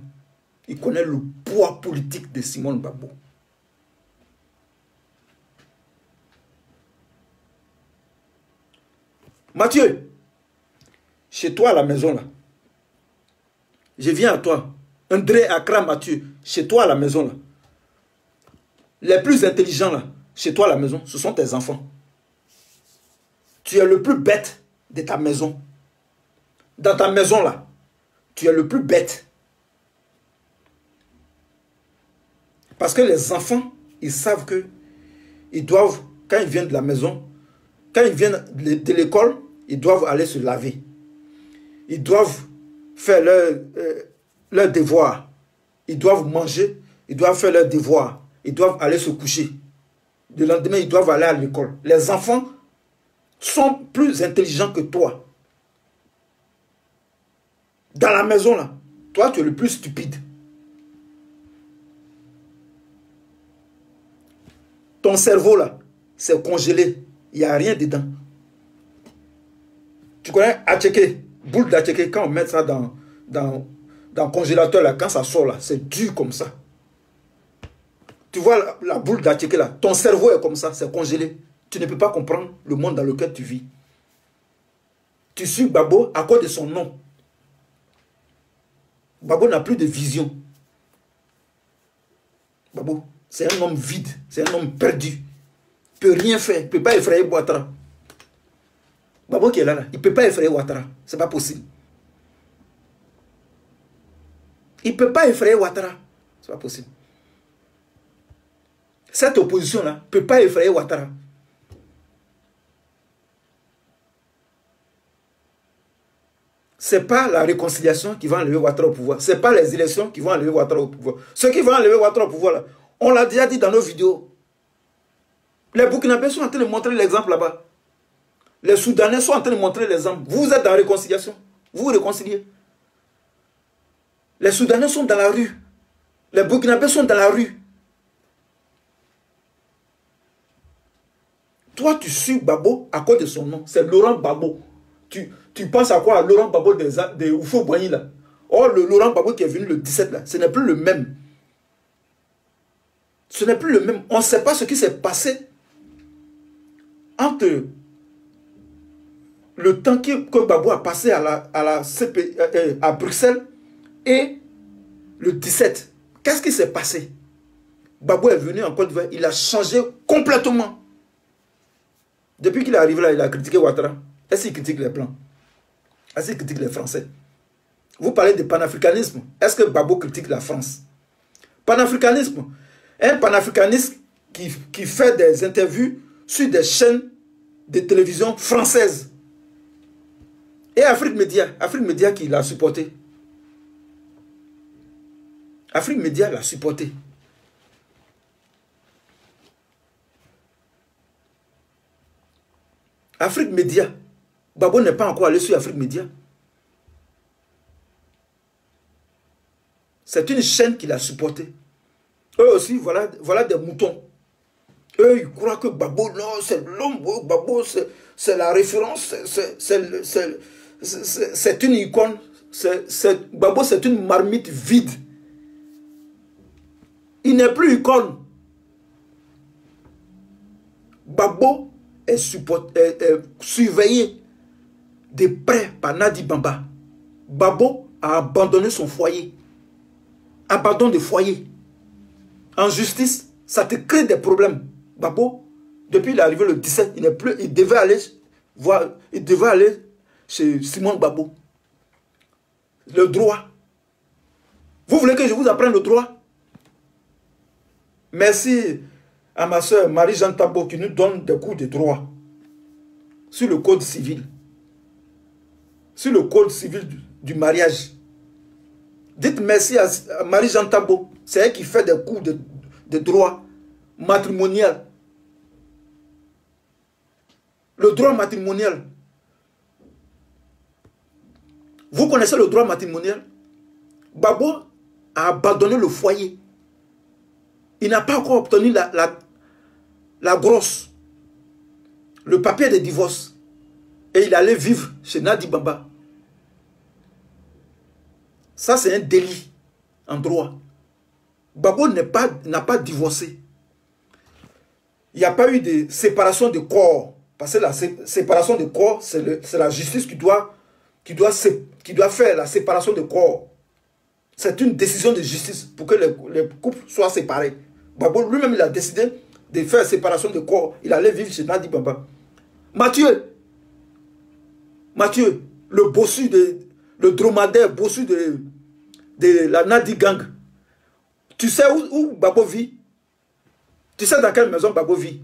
Il connaît le poids politique de Simone Babo. Mathieu, chez toi à la maison là, je viens à toi. André Accra Mathieu, chez toi à la maison là, les plus intelligents là, chez toi à la maison, ce sont tes enfants. Tu es le plus bête de ta maison. Dans ta maison là, tu es le plus bête. Parce que les enfants, ils savent que ils doivent, quand ils viennent de la maison, quand ils viennent de l'école, ils doivent aller se laver. Ils doivent faire leur devoir. Ils doivent manger, ils doivent faire leur devoir. Ils doivent aller se coucher. Le lendemain, ils doivent aller à l'école. Les enfants sont plus intelligents que toi. Dans la maison, là, toi, tu es le plus stupide. Ton cerveau là, c'est congelé. Il n'y a rien dedans. Tu connais Atcheke, boule d'Atcheke, quand on met ça dans le congélateur, là, quand ça sort là, c'est dur comme ça. Tu vois la boule d'Atcheke là, ton cerveau est comme ça, c'est congelé. Tu ne peux pas comprendre le monde dans lequel tu vis. Tu suis Babo à cause de son nom. Babo n'a plus de vision. Babo, c'est un homme vide, c'est un homme perdu. Il ne peut rien faire, il ne peut pas effrayer Ouattara. Babo qui est là, il ne peut pas effrayer Ouattara. Ce n'est pas possible. Il ne peut pas effrayer Ouattara. Ce n'est pas possible. Cette opposition-là ne peut pas effrayer Ouattara. Ce n'est pas la réconciliation qui va enlever Ouattara au pouvoir. Ce n'est pas les élections qui vont enlever Ouattara au pouvoir. Ceux qui vont enlever Ouattara au pouvoir, là, on l'a déjà dit dans nos vidéos. Les Burkinabés sont en train de montrer l'exemple là-bas. Les Soudanais sont en train de montrer l'exemple. Vous êtes dans la réconciliation. Vous vous réconciliez. Les Soudanais sont dans la rue. Les Burkinabés sont dans la rue. Toi, tu suis Babo à cause de son nom. C'est Laurent Babo. Tu penses à quoi? À Laurent Babo de Oufo Boigny là. Or, le Laurent Babo qui est venu le 17 là, ce n'est plus le même. Ce n'est plus le même. On ne sait pas ce qui s'est passé entre le temps que Babo a passé à Bruxelles et le 17. Qu'est-ce qui s'est passé? Babo est venu en Côte d'Ivoire, il a changé complètement. Depuis qu'il est arrivé là, il a critiqué Ouattara. Est-ce qu'il critique les Blancs? Est-ce qu'il critique les Français? Vous parlez de panafricanisme. Est-ce que Babo critique la France? Panafricanisme. Un panafricaniste qui fait des interviews sur des chaînes de télévision françaises. Et Afrique Média qui l'a supporté. Afrique Média l'a supporté. Afrique Média. Babo n'est pas encore allé sur Afrique Média. C'est une chaîne qui l'a supporté. Eux aussi, voilà des moutons. Eux, ils croient que Babo, non, c'est l'homme, Babo, c'est la référence, c'est une icône. Babo, c'est une marmite vide. Il n'est plus icône. Babo est surveillé de près par Nadi Bamba. Babo a abandonné son foyer. Abandon de foyer. En justice, ça te crée des problèmes. Babo, depuis l'arrivée le 17, il devait aller chez Simon Babo. Le droit. Vous voulez que je vous apprenne le droit? Merci à ma soeur Marie-Jeanne Tabo qui nous donne des cours de droit sur le code civil. Sur le code civil du mariage. Dites merci à Marie-Jeanne Tabo. C'est elle qui fait des cours de droit matrimonial. Le droit matrimonial. Vous connaissez le droit matrimonial? Babo a abandonné le foyer. Il n'a pas encore obtenu la grosse, le papier de divorce. Et il allait vivre chez Nadi Bamba. Ça, c'est un délit en droit. Babo n'a pas divorcé. Il n'y a pas eu de séparation de corps. Parce que la séparation de corps, c'est la justice qui doit faire la séparation de corps. C'est une décision de justice pour que les couples soient séparés. Babo lui-même, il a décidé de faire séparation de corps. Il allait vivre chez Nadi Bamba. Mathieu, le bossu le dromadaire bossu de la Nadi Gang. Tu sais où Babo vit? Tu sais dans quelle maison Babo vit?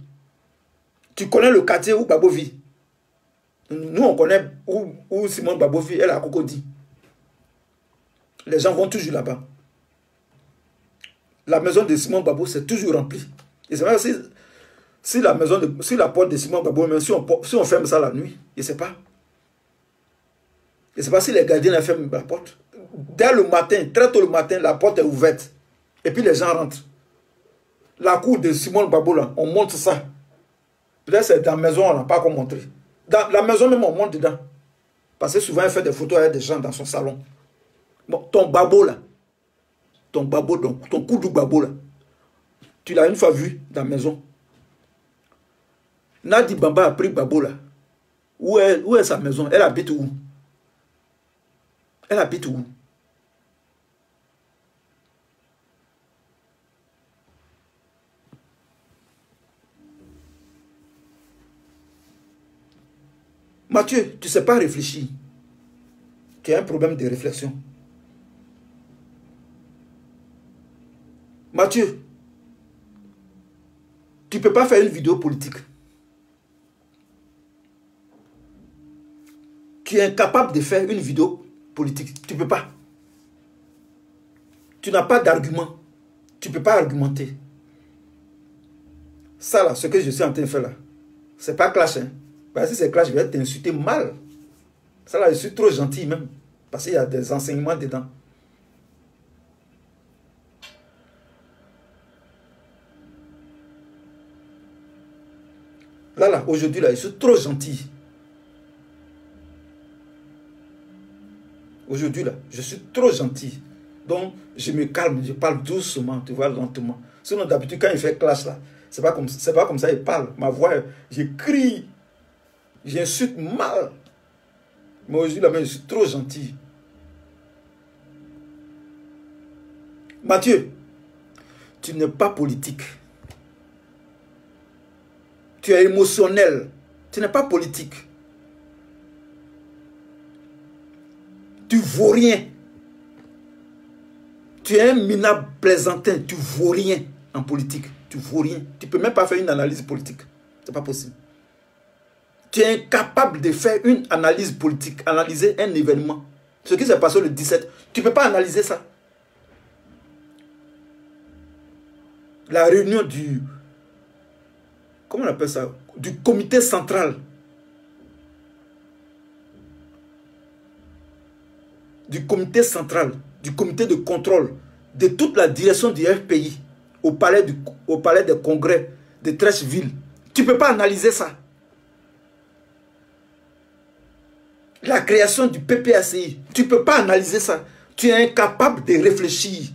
Tu connais le quartier où Babo vit? Nous, on connaît où Simon Babo vit, elle a Cocody. Les gens vont toujours là-bas. La maison de Simon Babo, c'est toujours rempli. Et c'est vrai, si la porte de Simon Babo, même si on ferme ça la nuit, je ne sais pas. Je ne sais pas si les gardiens ferment la porte. Dès le matin, très tôt le matin, la porte est ouverte. Et puis les gens rentrent. la cour de Simone Gbagbo, là, on montre ça. Peut-être c'est dans la maison, on n'a pas encore montré. Dans la maison même, on monte dedans. Parce que souvent, elle fait des photos avec des gens dans son salon. Bon, ton Gbagbo, là, ton Gbagbo, ton Koudou Gbagbo, là, tu l'as une fois vu dans la maison. Nadi Bamba a pris Gbagbo, là. Où est sa maison? Elle habite où? Elle habite où? Mathieu, tu ne sais pas réfléchir. Tu as un problème de réflexion. Mathieu, tu ne peux pas faire une vidéo politique. Tu es incapable de faire une vidéo politique. Tu ne peux pas. Tu n'as pas d'argument. Tu ne peux pas argumenter. Ça là, ce que je suis en train de faire là, c'est pas clash. Hein? Parce que si c'est clash, je vais t'insulter mal. Ça là, je suis trop gentil même. Parce qu'il y a des enseignements dedans. Là, aujourd'hui là, je suis trop gentil. Aujourd'hui là, je suis trop gentil. Donc, je me calme, je parle doucement, tu vois, lentement. Sinon, d'habitude, quand il fait clash là, c'est pas comme ça il parle. Ma voix, je crie, j'insulte mal. Mais aujourd'hui là, je suis trop gentil. Mathieu, tu n'es pas politique. Tu es émotionnel. Tu n'es pas politique. Tu vaux rien. Tu es un minable plaisantin. Tu vaux rien en politique. Tu vaux rien. Tu ne peux même pas faire une analyse politique. Ce n'est pas possible. Tu es incapable de faire une analyse politique. Analyser un événement. Ce qui s'est passé le 17. Tu ne peux pas analyser ça. La réunion du... Comment on appelle ça? Du comité central. Du comité central, du comité de contrôle de toute la direction du FPI au palais des congrès de Trècheville. Tu ne peux pas analyser ça. La création du PPACI, tu ne peux pas analyser ça. Tu es incapable de réfléchir.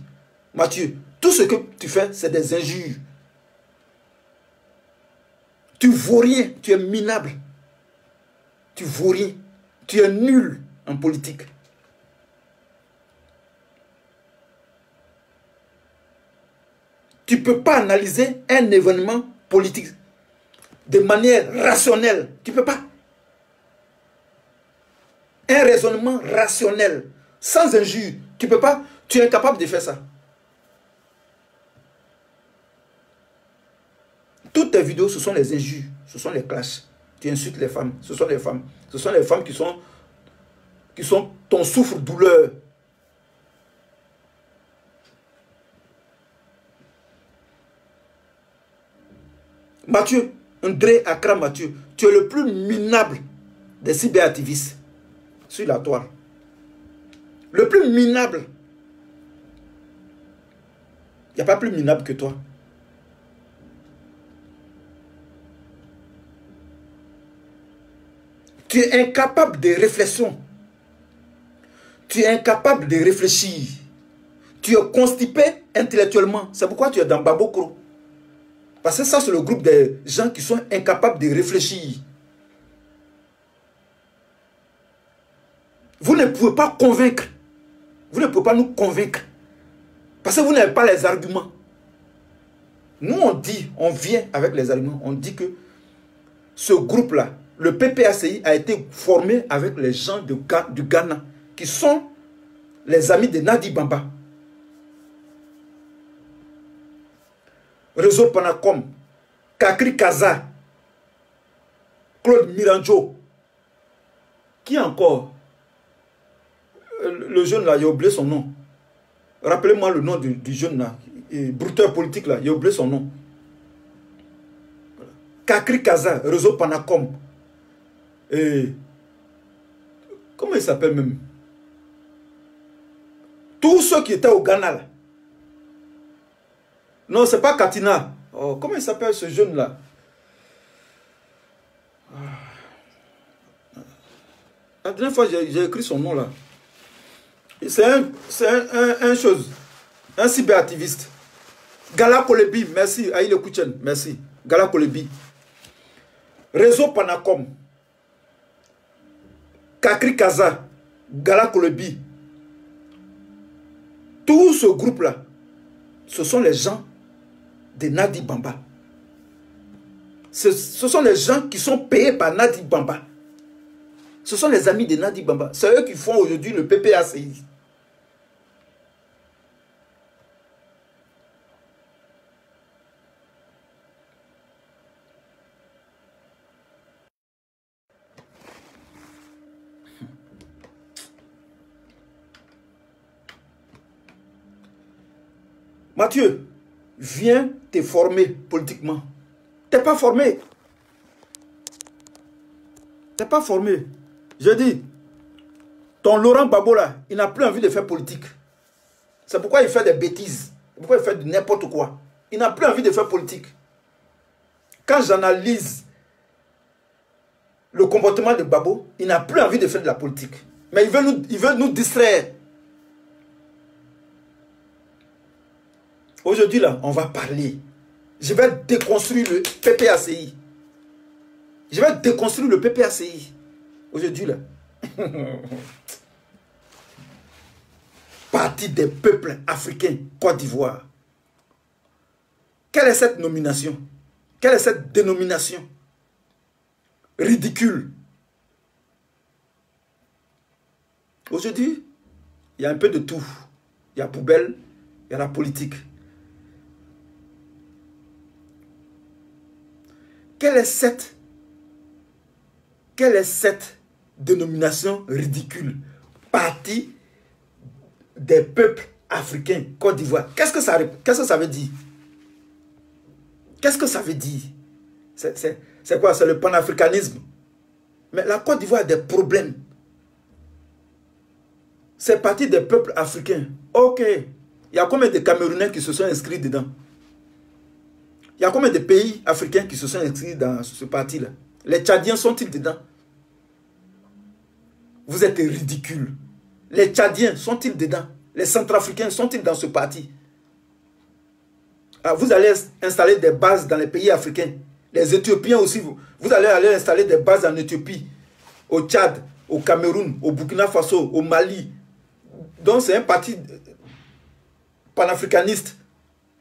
Mathieu, tout ce que tu fais, c'est des injures. Tu ne vaux rien, tu es minable. Tu ne vaux rien. Tu es nul en politique. Tu ne peux pas analyser un événement politique de manière rationnelle. Tu ne peux pas. Un raisonnement rationnel, sans injure. Tu ne peux pas. Tu es incapable de faire ça. Toutes tes vidéos, ce sont les injures. Ce sont les clashs. Tu insultes les femmes. Ce sont les femmes. Ce sont les femmes qui sont ton souffre-douleur. Mathieu, André Accra Mathieu, tu es le plus minable des cyberactivistes sur la toile. Le plus minable. Il n'y a pas plus minable que toi. Tu es incapable de réflexion. Tu es incapable de réfléchir. Tu es constipé intellectuellement. C'est pourquoi tu es dans Babokro. Parce que ça, c'est le groupe des gens qui sont incapables de réfléchir. Vous ne pouvez pas convaincre. Vous ne pouvez pas nous convaincre. Parce que vous n'avez pas les arguments. Nous, on dit, on vient avec les arguments. On dit que ce groupe-là, le PPACI, a été formé avec les gens du Ghana, qui sont les amis de Nadi Bamba. Réseau Panacom, Kakri Kaza, Claude Miranjo. Qui encore? Le jeune là, il a oublié son nom. Rappelez-moi le nom du jeune là, brouteur politique là, il a oublié son nom. Kakri Kaza, Réseau Panacom. Et comment il s'appelle même? Tous ceux qui étaient au Ghana là. Non, c'est pas Katina. Oh, comment il s'appelle ce jeune-là? La dernière fois, j'ai écrit son nom là. C'est un chose. Un cyberactiviste. Gala Kolebi, merci. Aïle Kouchen, merci. Gala Kolebi. Réseau Panacom. Kakri Kaza. Gala Kolebi. Tout ce groupe-là, ce sont les gens de Nadi Bamba. Ce sont les gens qui sont payés par Nadi Bamba. Ce sont les amis de Nadi Bamba. C'est eux qui font aujourd'hui le PPACI. Mathieu, viens te former politiquement. Tu n'es pas formé. Tu n'es pas formé. Je dis, ton Laurent Gbagbo là, il n'a plus envie de faire politique. C'est pourquoi il fait des bêtises. C'est pourquoi il fait n'importe quoi. Il n'a plus envie de faire politique. Quand j'analyse le comportement de Gbagbo, il n'a plus envie de faire de la politique. Mais il veut nous distraire. Aujourd'hui, là, on va parler. Je vais déconstruire le PPACI. Je vais déconstruire le PPACI. Aujourd'hui, là. Parti des peuples africains, Côte d'Ivoire. Quelle est cette nomination? Quelle est cette dénomination? Ridicule. Aujourd'hui, il y a un peu de tout. Il y a poubelle, il y a la politique. Quelle est cette dénomination ridicule? Parti des peuples africains, Côte d'Ivoire. Qu'est-ce que ça veut dire? Qu'est-ce que ça veut dire? C'est quoi? C'est le panafricanisme. Mais la Côte d'Ivoire a des problèmes. C'est parti des peuples africains. Ok. Il y a combien de Camerounais qui se sont inscrits dedans? Il y a combien de pays africains qui se sont inscrits dans ce parti-là? Les Tchadiens sont-ils dedans? Vous êtes ridicules. Les Tchadiens sont-ils dedans? Les Centrafricains sont-ils dans ce parti? Alors vous allez installer des bases dans les pays africains. Les Éthiopiens aussi, vous allez aller installer des bases en Éthiopie, au Tchad, au Cameroun, au Burkina Faso, au Mali. Donc c'est un parti panafricaniste.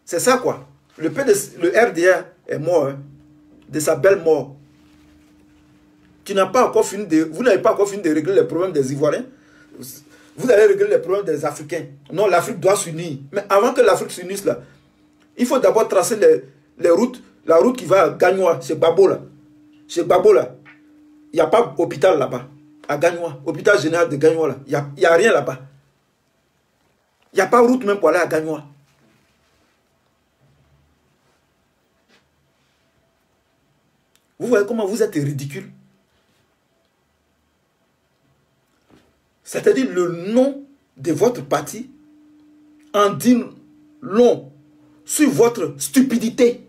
C'est ça quoi. Le RDA est mort, hein, de sa belle mort. Vous n'avez pas encore fini de régler les problèmes des Ivoiriens. Vous allez régler les problèmes des Africains. Non, l'Afrique doit s'unir. Mais avant que l'Afrique s'unisse là, il faut d'abord tracer les routes. La route qui va à Gagnoa, chez Gbagbo là. Chez Gbagbo là, il n'y a pas d'hôpital là-bas. À Gagnoa, hôpital général de Gagnoa là. Il n'y a rien là-bas. Il n'y a pas de route même pour aller à Gagnoa. Vous voyez comment vous êtes ridicule? C'est-à-dire le nom de votre parti en dit long sur votre stupidité.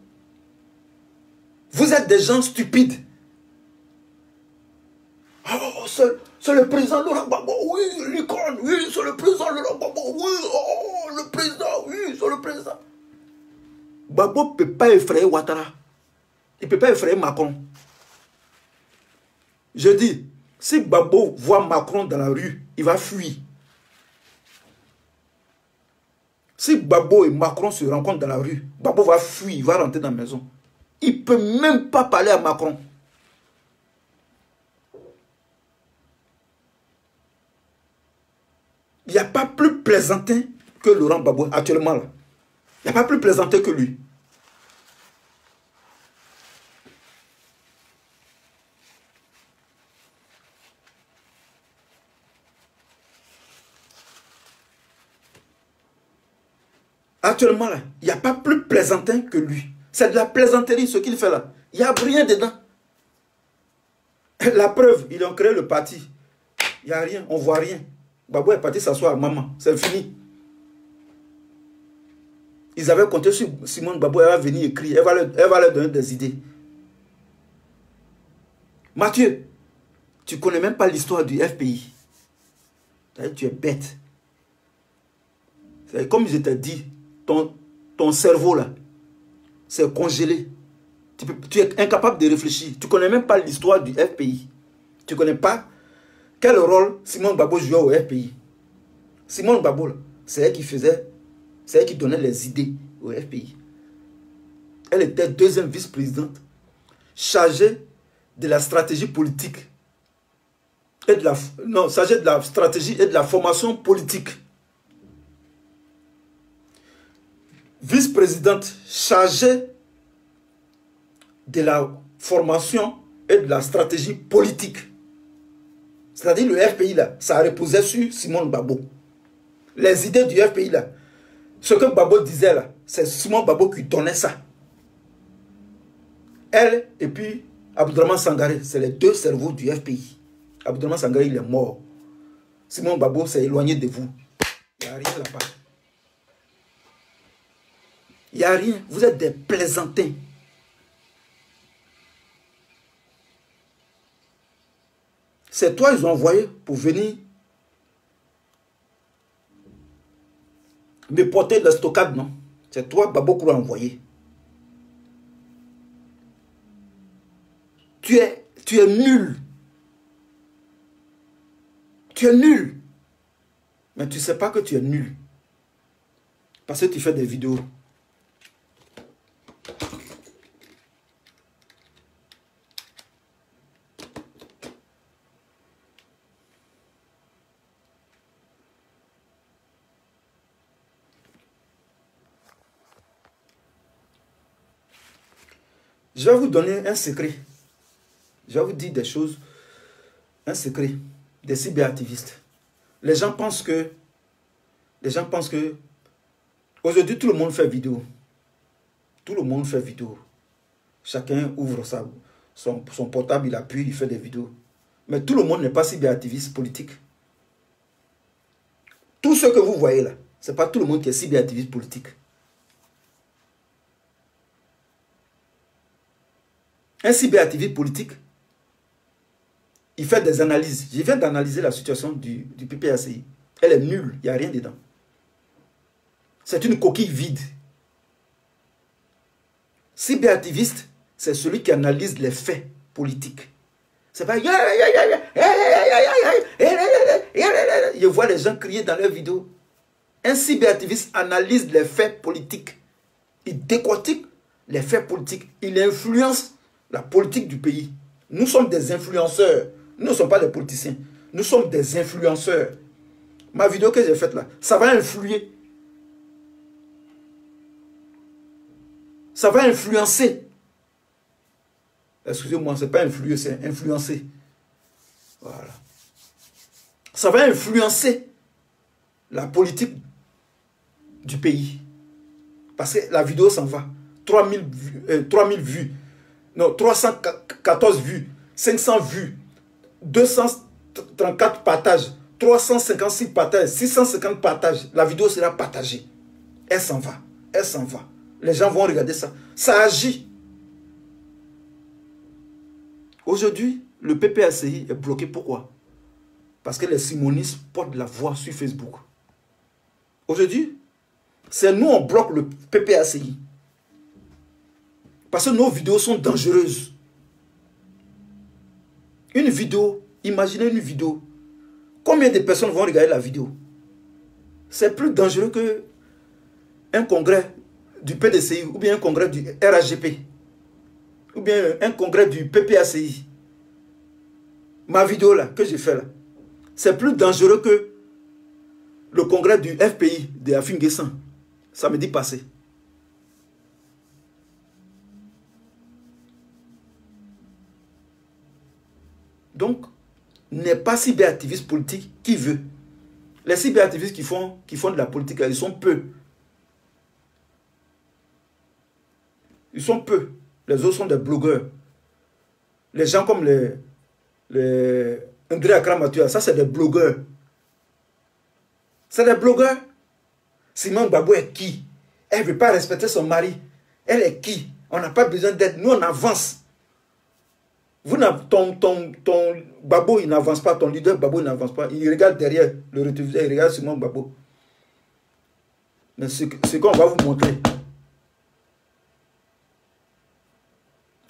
Vous êtes des gens stupides. Oh, c'est le président Laurent Gbagbo, oui, l'icône, oui, c'est le président Laurent Gbagbo, oui, oh, le président, oui, c'est le président. Gbagbo ne peut pas effrayer Ouattara. Il ne peut pas effrayer Macron. Je dis, si Gbagbo voit Macron dans la rue, il va fuir. Si Gbagbo et Macron se rencontrent dans la rue, Gbagbo va fuir, il va rentrer dans la maison. Il ne peut même pas parler à Macron. Il n'y a pas plus plaisantin que Laurent Gbagbo actuellement. Là. Il n'y a pas plus plaisantin que lui. Actuellement, là, il n'y a pas plus plaisantin que lui. C'est de la plaisanterie, ce qu'il fait là. Il n'y a rien dedans. La preuve, ils ont créé le parti. Il n'y a rien, on ne voit rien. Gbagbo est parti s'asseoir à maman. C'est fini. Ils avaient compté sur Simone Gbagbo, elle va venir écrire, elle va leur donner des idées. Mathieu, tu ne connais même pas l'histoire du FPI. Tu es bête. Comme je t'ai dit, ton cerveau là, c'est congelé. Tu es incapable de réfléchir. Tu ne connais même pas l'histoire du FPI. Tu ne connais pas quel rôle Simone Gbagbo jouait au FPI. Simone Gbagbo, c'est elle qui faisait, c'est elle qui donnait les idées au FPI. Elle était deuxième vice-présidente, chargée de la stratégie politique et de la, chargée de la stratégie et de la formation politique. Vice-présidente chargée de la formation et de la stratégie politique. C'est-à-dire le FPI là, ça reposait sur Simone Gbagbo. Les idées du FPI là, ce que Gbagbo disait là, c'est Simone Gbagbo qui donnait ça. Elle et puis Abdourahmane Sangaré, c'est les deux cerveaux du FPI. Abdourahmane Sangaré, il est mort. Simone Gbagbo s'est éloigné de vous. Il n'y a rien là-bas. Il n'y a rien. Vous êtes des plaisantins. C'est toi ils ont envoyé pour venir me porter le stockade, non? C'est toi Gbagbo qui l'a envoyé. Tu es nul. Tu es nul. Mais tu ne sais pas que tu es nul. Parce que tu fais des vidéos. Je vais vous donner un secret. Je vais vous dire des choses. Un secret des cyberactivistes. Les gens pensent que aujourd'hui tout le monde fait vidéo. Tout le monde fait vidéo. Chacun ouvre son portable, il appuie, il fait des vidéos. Mais tout le monde n'est pas cyberactiviste politique. Tout ce que vous voyez là, ce n'est pas tout le monde qui est cyberactiviste politique. Un cyberactiviste politique, il fait des analyses. Je viens d'analyser la situation du PPACI. Elle est nulle, il n'y a rien dedans. C'est une coquille vide. Cyberactiviste, c'est celui qui analyse les faits politiques. C'est pas... Je vois les gens crier dans leurs vidéos. Un cyberactiviste analyse les faits politiques. Il décortique les faits politiques. Il influence la politique du pays. Nous sommes des influenceurs. Nous ne sommes pas des politiciens. Nous sommes des influenceurs. Ma vidéo que j'ai faite là, ça va influer. Ça va influencer. Excusez-moi, ce n'est pas influer, c'est influencer. Voilà. Ça va influencer la politique du pays. Parce que la vidéo s'en va. 3000 vues. Non, 314 vues. 500 vues. 234 partages. 356 partages. 650 partages. La vidéo sera partagée. Elle s'en va. Elle s'en va. Les gens vont regarder ça. Ça agit. Aujourd'hui, le PPACI est bloqué. Pourquoi? Parce que les simonistes portent la voix sur Facebook. Aujourd'hui, c'est nous on bloque le PPACI. Parce que nos vidéos sont dangereuses. Une vidéo, imaginez une vidéo. Combien de personnes vont regarder la vidéo? C'est plus dangereux que un congrès du PDCI ou bien un congrès du RHGP ou bien un congrès du PPACI. Ma vidéo là, que j'ai fait là, c'est plus dangereux que le congrès du FPI de Afinguessan, samedi passé. Donc, n'est pas cyberactiviste politique qui veut. Les cyberactivistes qui font de la politique, ils sont peu. Ils sont peu. Les autres sont des blogueurs. Les gens comme les André Akramatua, ça c'est des blogueurs. C'est des blogueurs. Simone Gbagbo est qui? Elle ne veut pas respecter son mari. Elle est qui? On n'a pas besoin d'aide. Nous, on avance. Ton babo, il n'avance pas. Ton leader babo, il n'avance pas. Il regarde derrière le rétroviseur. Il regarde sur mon babo. Mais ce qu'on va vous montrer.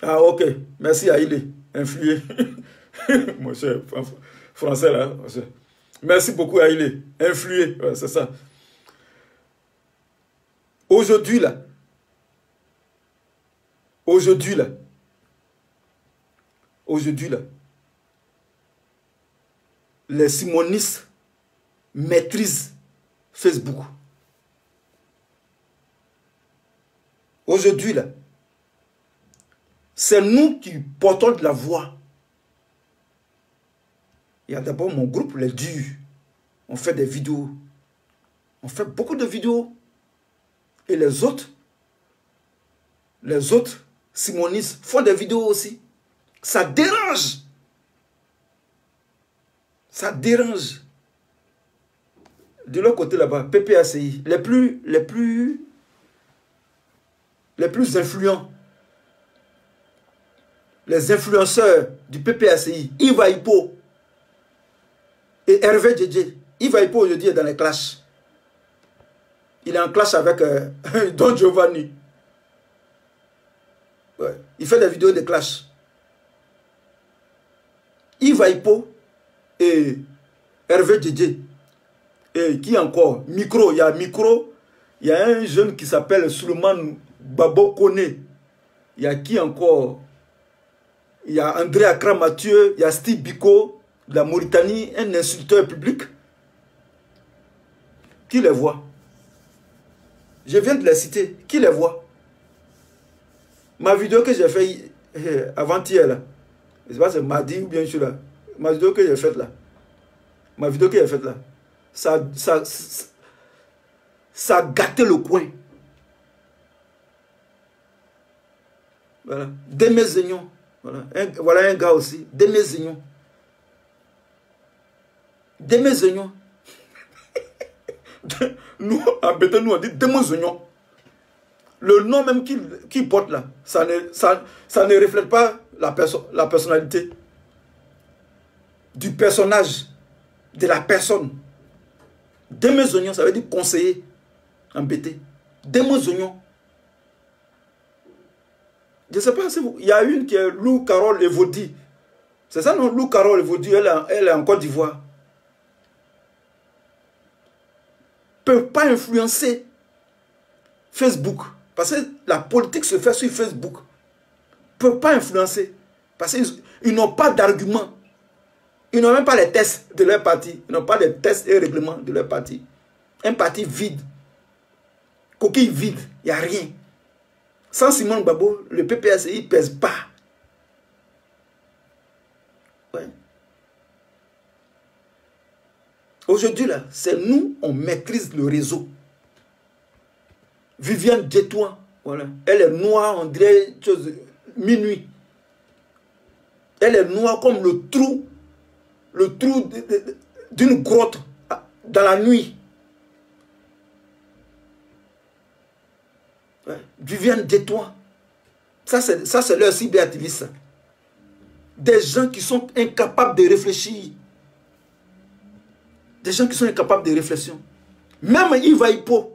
Ah, ok. Merci, Aïlé. Influé. Mon cher français, là. Merci beaucoup, Aïlé. Influé. Ouais, c'est ça. Aujourd'hui, là. Aujourd'hui, là. Aujourd'hui, là. Les simonistes maîtrisent Facebook. Aujourd'hui, là. C'est nous qui portons de la voix. Il y a d'abord mon groupe, les durs. On fait des vidéos. On fait beaucoup de vidéos. Et les autres simonistes font des vidéos aussi. Ça dérange. Ça dérange. De l'autre côté là-bas, PPACI, les plus influents. Les influenceurs du PPACI, Iva Hippo et Hervé Djedje. Iva Hippo aujourd'hui est dans les clashs. Il est en clash avec Don Giovanni. Ouais. Il fait des vidéos de clash. Iva Hippo et Hervé Djedje. Et qui encore? Micro. Il y a Micro. Il y a un jeune qui s'appelle Suleiman Babo Kone. Il y a qui encore? Il y a André Akra Mathieu. Il y a Steve Biko de la Mauritanie. Un insulteur public. Qui les voit? Je viens de les citer. Qui les voit? Ma vidéo que j'ai faite avant-hier, là. Je ne sais pas si c'est mardi ou bien je suis là. Ma vidéo que j'ai faite là. Ma vidéo que j'ai faite là. Ça a gâté le coin. Voilà. Démé Zignon. Voilà un gars aussi. Démé Zignon. Démé Zignon. Nous, en Bété, nous on dit Démé Zignon. Le nom même qu'il porte là, ça ne reflète pas la personnalité du personnage, de la personne. Démé Zignon, ça veut dire conseiller en BT. Démé Zignon. Je ne sais pas si vous... Il y a une qui est Lou Carole Evodi. C'est ça non? Lou Carole Evodi, elle est en Côte d'Ivoire. Ne peut pas influencer Facebook. Parce que la politique se fait sur Facebook. Ne peut pas influencer. Parce qu'ils n'ont pas d'arguments. Ils n'ont même pas les tests de leur parti. Ils n'ont pas les tests et règlements de leur parti. Un parti vide. Coquille vide. Il n'y a rien. Sans Simon Gbagbo, le PPACI ne pèse pas. Ouais. Aujourd'hui, là, c'est nous, on maîtrise le réseau. Viviane Djetouan, voilà. Elle est noire, on dirait minuit. Elle est noire comme le trou d'une grotte dans la nuit. Ouais. Viviane Djetouan. Ça, c'est leur cyberactiviste. Des gens qui sont incapables de réfléchir. Des gens qui sont incapables de réflexion. Même Iva Hippo.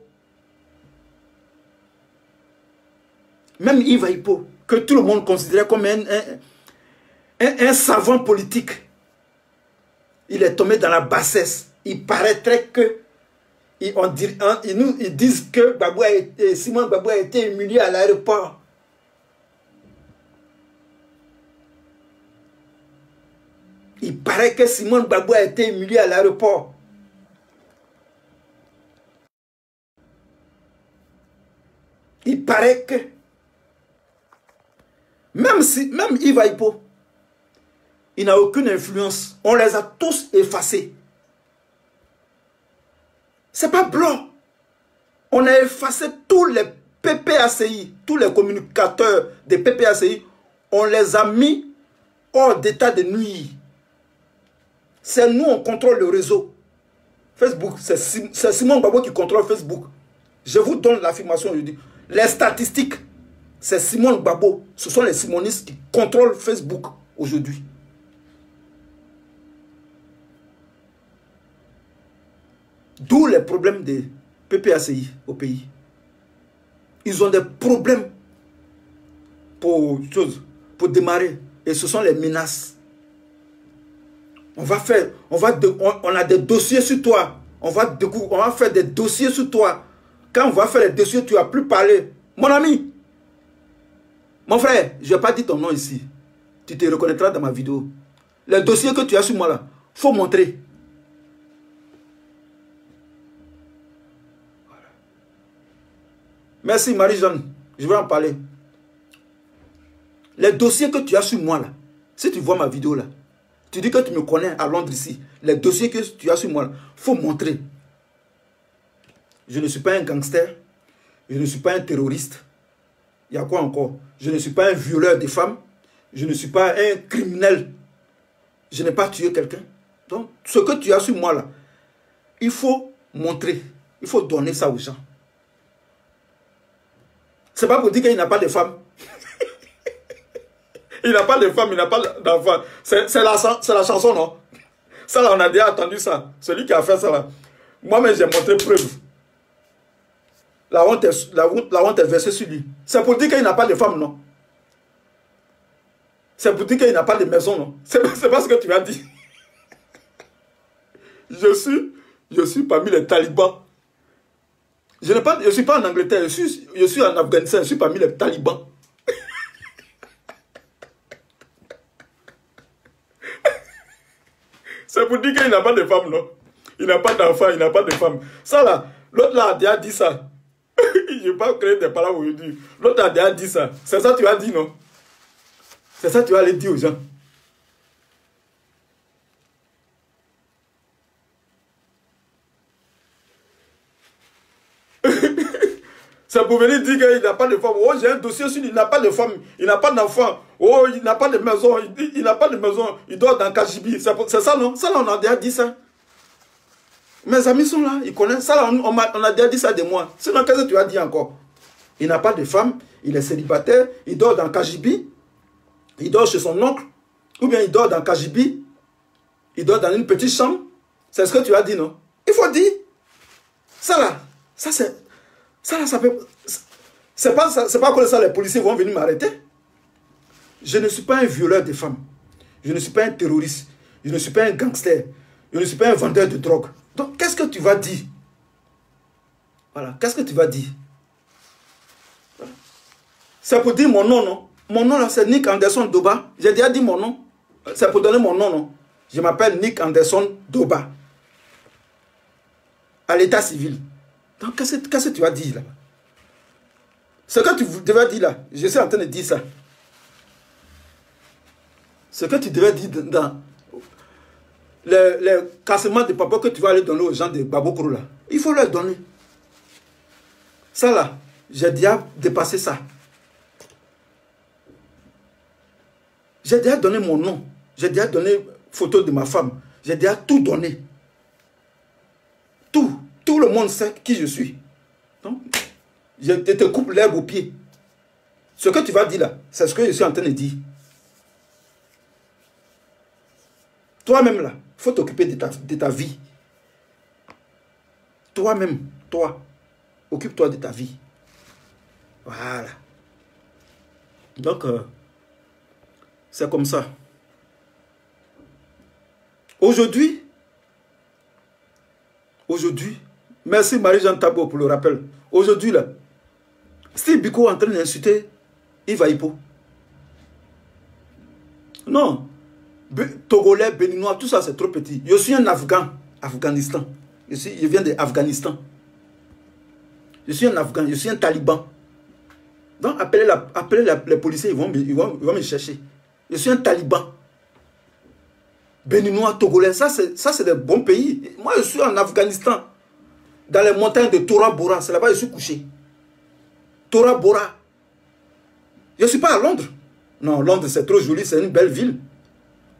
Même Iva Hippo, que tout le monde considérait comme un savant politique. Il est tombé dans la bassesse. Il paraîtrait que ils disent que Simon Gbagbo a été humilié à l'aéroport. Il paraît que Simon Gbagbo a été humilié à l'aéroport. Il paraît que même Iva Hippo, il n'a aucune influence. On les a tous effacés. C'est pas blanc. On a effacé tous les PPACI, tous les communicateurs des PPACI. On les a mis hors d'état de nuire. C'est nous, on contrôle le réseau. Facebook, c'est Simon Gbagbo qui contrôle Facebook. Je vous donne l'affirmation aujourd'hui. Les statistiques, c'est Simone Gbagbo. Ce sont les simonistes qui contrôlent Facebook aujourd'hui. D'où les problèmes des PPACI au pays. Ils ont des problèmes pour démarrer. Et ce sont les menaces. On a des dossiers sur toi. On va faire des dossiers sur toi. Quand on va faire les dossiers, tu ne vas plus parler. Mon ami, mon frère, je ne vais pas dire ton nom ici. Tu te reconnaîtras dans ma vidéo. Les dossiers que tu as sur moi là, il faut montrer. Voilà. Merci Marie-Jeanne, je vais en parler. Les dossiers que tu as sur moi là, si tu vois ma vidéo là, tu dis que tu me connais à Londres ici. Les dossiers que tu as sur moi là, il faut montrer. Je ne suis pas un gangster. Je ne suis pas un terroriste. Il y a quoi encore? Je ne suis pas un violeur de femmes. Je ne suis pas un criminel. Je n'ai pas tué quelqu'un. Donc, ce que tu as sur moi là, il faut montrer. Il faut donner ça aux gens. Ce n'est pas pour dire qu'il n'a pas de femmes. Il n'a pas de femmes, il n'a pas d'enfants. C'est la chanson, non? Ça là, on a déjà entendu ça. Celui qui a fait ça là. Moi-même, j'ai montré preuve. La honte est versée sur lui. C'est pour dire qu'il n'a pas de femme, non? C'est pour dire qu'il n'a pas de maison, non? C'est pas ce que tu as dit. Je suis parmi les talibans. Je ne suis pas en Angleterre, je suis en Afghanistan, je suis parmi les talibans. C'est pour dire qu'il n'a pas de femme, non? Il n'a pas d'enfant, il n'a pas de femme. Ça là, l'autre là a déjà dit ça. Je ne vais pas créer des paroles aujourd'hui. L'autre a déjà dit ça. C'est ça que tu as dit, non? C'est ça que tu vas aller dire aux gens. C'est pour venir dire qu'il n'a pas de femme. Oh, j'ai un dossier sur lui, il n'a pas de femme, il n'a pas d'enfant. Oh, il n'a pas de maison, il n'a pas de maison, il dort dans Kajibi. C'est ça, non? Ça, là, on a déjà dit ça. Mes amis sont là, ils connaissent. Ça, là, on a déjà dit ça de moi. Sinon, qu'est-ce que tu as dit encore? Il n'a pas de femme, il est célibataire, il dort dans Kajibi, il dort chez son oncle, ou bien il dort dans Kajibi, il dort dans une petite chambre. C'est ce que tu as dit, non? Il faut dire. Ça, là, ça, c'est... Ça, ça peut... C'est pas que ça, les policiers vont venir m'arrêter. Je ne suis pas un violeur de femmes. Je ne suis pas un terroriste. Je ne suis pas un gangster. Je ne suis pas un vendeur de drogue. Donc, qu'est-ce que tu vas dire? Voilà. Qu'est-ce que tu vas dire? Voilà. C'est pour dire mon nom, non? Mon nom, là, c'est Nick Anderson Doba. J'ai déjà dit mon nom. C'est pour donner mon nom, non? Je m'appelle Nick Anderson Doba. À l'état civil. Donc, qu'est-ce que tu vas dire là? Ce que tu devais dire là, je suis en train de dire ça. Ce que tu devais dire dans les cassements de papa que tu vas aller donner aux gens de Babokoro là, il faut leur donner. Ça là, j'ai déjà dépassé ça. J'ai déjà donné mon nom. J'ai déjà donné photo de ma femme. J'ai déjà tout donné. Tout. Tout le monde sait qui je suis. Donc, je te coupe l'herbe au pied. Ce que tu vas dire là, c'est ce que je suis en train de dire. Toi-même là, il faut t'occuper de ta vie. Toi-même, toi, occupe-toi de ta vie. Voilà. Donc, c'est comme ça. Aujourd'hui, merci Marie-Jeanne Tabo pour le rappel. Aujourd'hui, là, Steve Biko est en train d'insulter Yves Aipo. Non. Togolais, Béninois, tout ça, c'est trop petit. Je suis un Afghan, Afghanistan. Je viens d'Afghanistan. Je suis un Afghan, je suis un taliban. Donc, appelez les policiers, ils vont me chercher. Je suis un taliban. Béninois, Togolais, ça c'est des bons pays. Moi, je suis en Afghanistan. Dans les montagnes de Tora Bora, c'est là-bas que je suis couché. Tora Bora. Je ne suis pas à Londres. Non, Londres c'est trop joli, c'est une belle ville.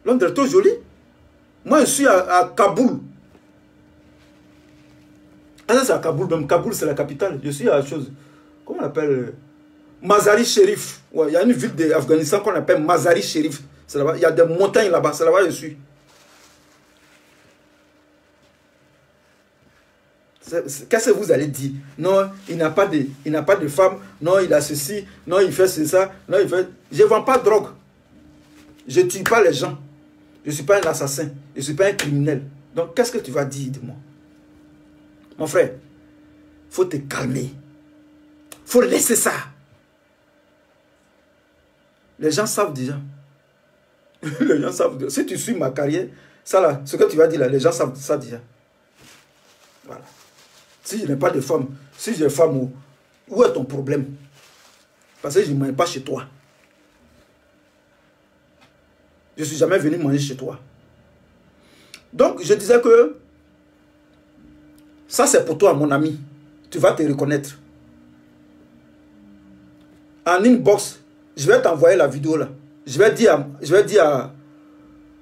Londres est trop joli. Moi je suis à Kaboul. Ah, ça c'est à Kaboul même. Kaboul c'est la capitale. Je suis à la chose. Comment on appelle Mazar-i Sharif. Ouais, il y a une ville d'Afghanistan qu'on appelle Mazar-i Sharif. C'est là-bas. Il y a des montagnes là-bas. C'est là-bas je suis. Qu'est-ce que vous allez dire? Non, il n'a pas de femme. Non, il a ceci. Non, il fait ça. Non, il fait... Je ne vends pas de drogue. Je ne tue pas les gens. Je ne suis pas un assassin. Je ne suis pas un criminel. Donc, qu'est-ce que tu vas dire de moi? Mon frère, il faut te calmer. Il faut laisser ça. Les gens savent déjà. Les gens savent déjà. Si tu suis ma carrière, ça là, ce que tu vas dire là, les gens savent ça déjà. Voilà. Si je n'ai pas de femme, si j'ai une femme, où est ton problème? Parce que je ne mange pas chez toi. Je ne suis jamais venu manger chez toi. Donc, je disais que ça, c'est pour toi, mon ami. Tu vas te reconnaître. En inbox, je vais t'envoyer la vidéo là. Je vais dire à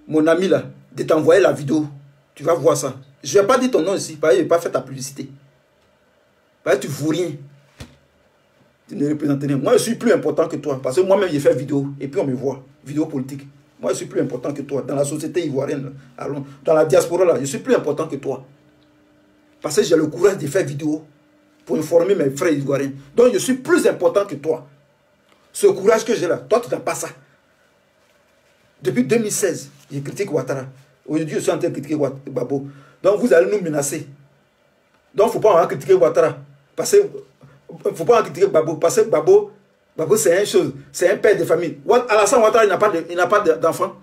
mon ami là de t'envoyer la vidéo. Tu vas voir ça. Je ne vais pas dire ton nom ici, parce que je n'ai pas fait ta publicité. Parce que tu ne vaux rien. Tu ne représentes rien. Moi, je suis plus important que toi. Parce que moi-même, j'ai fait vidéo. Et puis, on me voit. Vidéo politique. Moi, je suis plus important que toi. Dans la société ivoirienne, dans la diaspora, là, je suis plus important que toi. Parce que j'ai le courage de faire vidéo pour informer mes frères ivoiriens. Donc, je suis plus important que toi. Ce courage que j'ai là, toi, tu n'as pas ça. Depuis 2016, je critique Ouattara. Aujourd'hui, je suis en train de critiquer Gbagbo. Donc, vous allez nous menacer. Donc, il ne faut pas en critiquer Ouattara. Parce que il ne faut pas en critiquer Gbagbo. Parce que Gbagbo, c'est une chose. C'est un père de famille. Alassane Ouattara, il n'a pas d'enfants.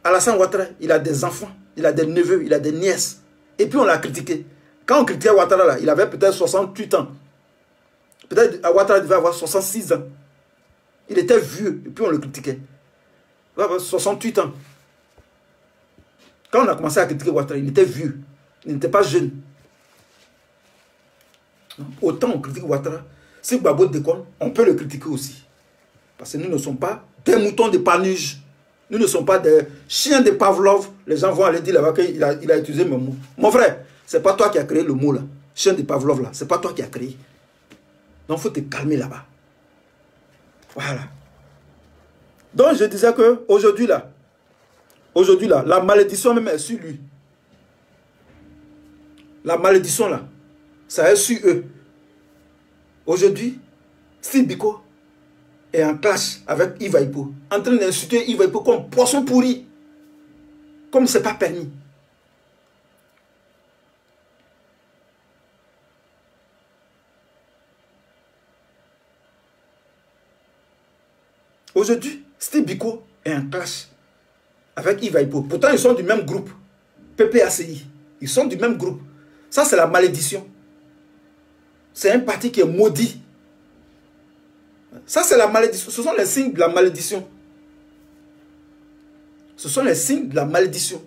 Alassane Ouattara, il a des enfants. Il a des neveux, il a des nièces. Et puis, on l'a critiqué. Quand on critiquait Ouattara, là, il avait peut-être 68 ans. Peut-être Ouattara devait avoir 66 ans. Il était vieux. Et puis, on le critiquait. Il avait 68 ans. Quand on a commencé à critiquer Ouattara, il était vieux. Il n'était pas jeune. Autant on critique Ouattara. Si Gbagbo déconne, on peut le critiquer aussi. Parce que nous ne sommes pas des moutons de Panurge. Nous ne sommes pas des chiens de Pavlov. Les gens vont aller dire là-bas qu'il a utilisé mes mots. Mon frère, ce n'est pas toi qui as créé le mot là. Chien de Pavlov là. Ce n'est pas toi qui as créé. Donc il faut te calmer là-bas. Voilà. Donc je disais que aujourd'hui là, la malédiction même est sur lui. La malédiction là, ça est sur eux. Aujourd'hui, Steve Biko est en clash avec Yves Aipo, en train d'insulter Yves Aipo comme poisson pourri, comme ce n'est pas permis. Aujourd'hui, Steve Biko est en clash avec Yves Aipo. Pourtant, ils sont du même groupe, PPACI. Ils sont du même groupe. Ça, c'est la malédiction. C'est un parti qui est maudit. Ça, c'est la malédiction. Ce sont les signes de la malédiction. Ce sont les signes de la malédiction.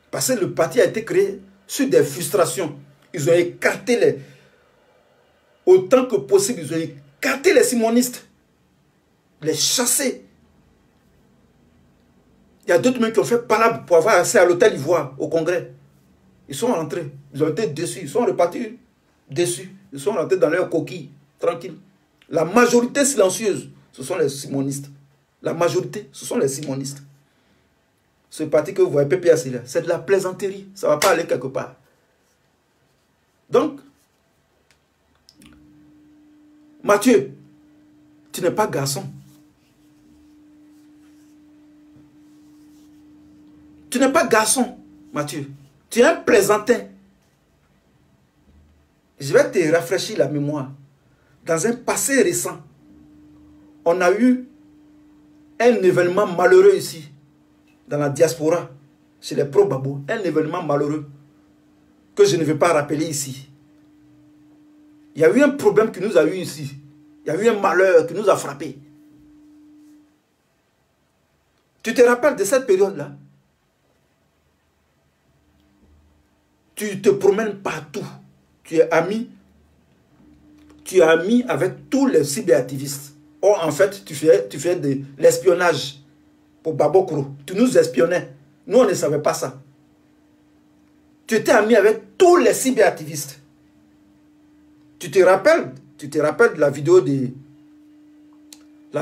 Parce que le parti a été créé sur des frustrations. Ils ont écarté les... Autant que possible, ils ont écarté les simonistes. Les chassés. Il y a d'autres même qui ont fait palabre pour avoir accès à l'hôtel Ivoire, au Congrès. Ils sont rentrés. Ils ont été déçus. Ils sont repartis déçus. Ils sont rentrés dans leur coquille, tranquille. La majorité silencieuse, ce sont les simonistes. La majorité, ce sont les simonistes. Ce parti que vous voyez, PPAC, c'est de la plaisanterie. Ça ne va pas aller quelque part. Donc, Mathieu, tu n'es pas garçon. Tu n'es pas garçon, Mathieu. Tu es un plaisantin. Je vais te rafraîchir la mémoire. Dans un passé récent, on a eu un événement malheureux ici, dans la diaspora, chez les pro-Gbagbo. Un événement malheureux que je ne vais pas rappeler ici. Il y a eu un problème qui nous a eu ici. Il y a eu un malheur qui nous a frappé. Tu te rappelles de cette période-là? Tu te promènes partout. Tu es ami avec tous les cyberactivistes. Or, en fait, tu fais de l'espionnage pour Babokro. Tu nous espionnais. Nous, on ne savait pas ça. Tu étais ami avec tous les cyberactivistes. Tu te rappelles de la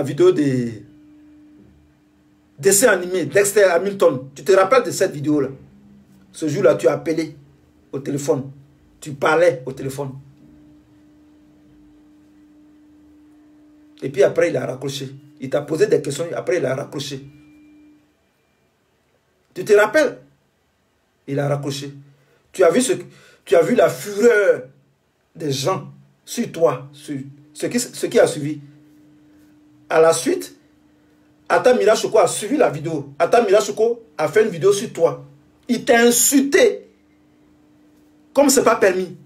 vidéo des dessins animés Dexter Hamilton. Tu te rappelles de cette vidéo-là? Ce jour-là, tu as appelé au téléphone. Tu parlais au téléphone. Et puis après, il a raccroché. Il t'a posé des questions, après il a raccroché. Tu te rappelles? Il a raccroché. Tu as vu la fureur des gens sur toi, sur ce qui a suivi. À la suite, Atamira Choko a suivi la vidéo. Atamira Choko a fait une vidéo sur toi. Il t'a insulté. Comme ce n'est pas permis.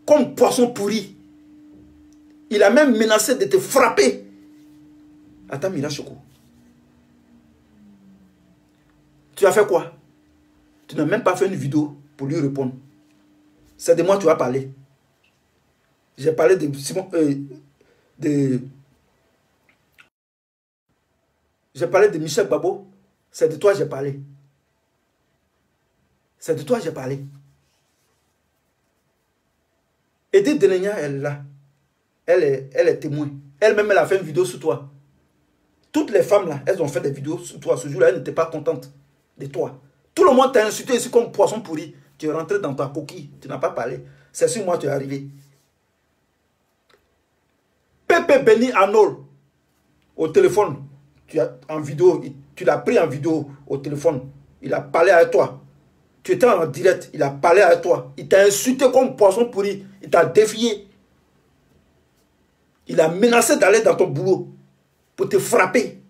Comme poisson pourri. Il a même menacé de te frapper. Atamira Choko. Tu as fait quoi? Tu n'as même pas fait une vidéo pour lui répondre. C'est de moi que tu as parlé. J'ai parlé de Simon... J'ai parlé de Michel Babo. C'est de toi que j'ai parlé. C'est de toi que j'ai parlé. Edith Denenia, elle est là. Elle est témoin. Elle-même, elle a fait une vidéo sur toi. Toutes les femmes là, elles ont fait des vidéos sur toi. Ce jour-là, elles n'étaient pas contentes de toi. Tout le monde t'a insulté ici comme poisson pourri. Tu es rentré dans ta coquille. Tu n'as pas parlé. C'est sur moi que tu es arrivé. Pepe Beni Arnold, au téléphone, en vidéo, tu l'as pris en vidéo au téléphone. Il a parlé avec toi. Tu étais en direct, il a parlé avec toi. Il t'a insulté comme poisson pourri. Il t'a défié. Il a menacé d'aller dans ton boulot pour te frapper.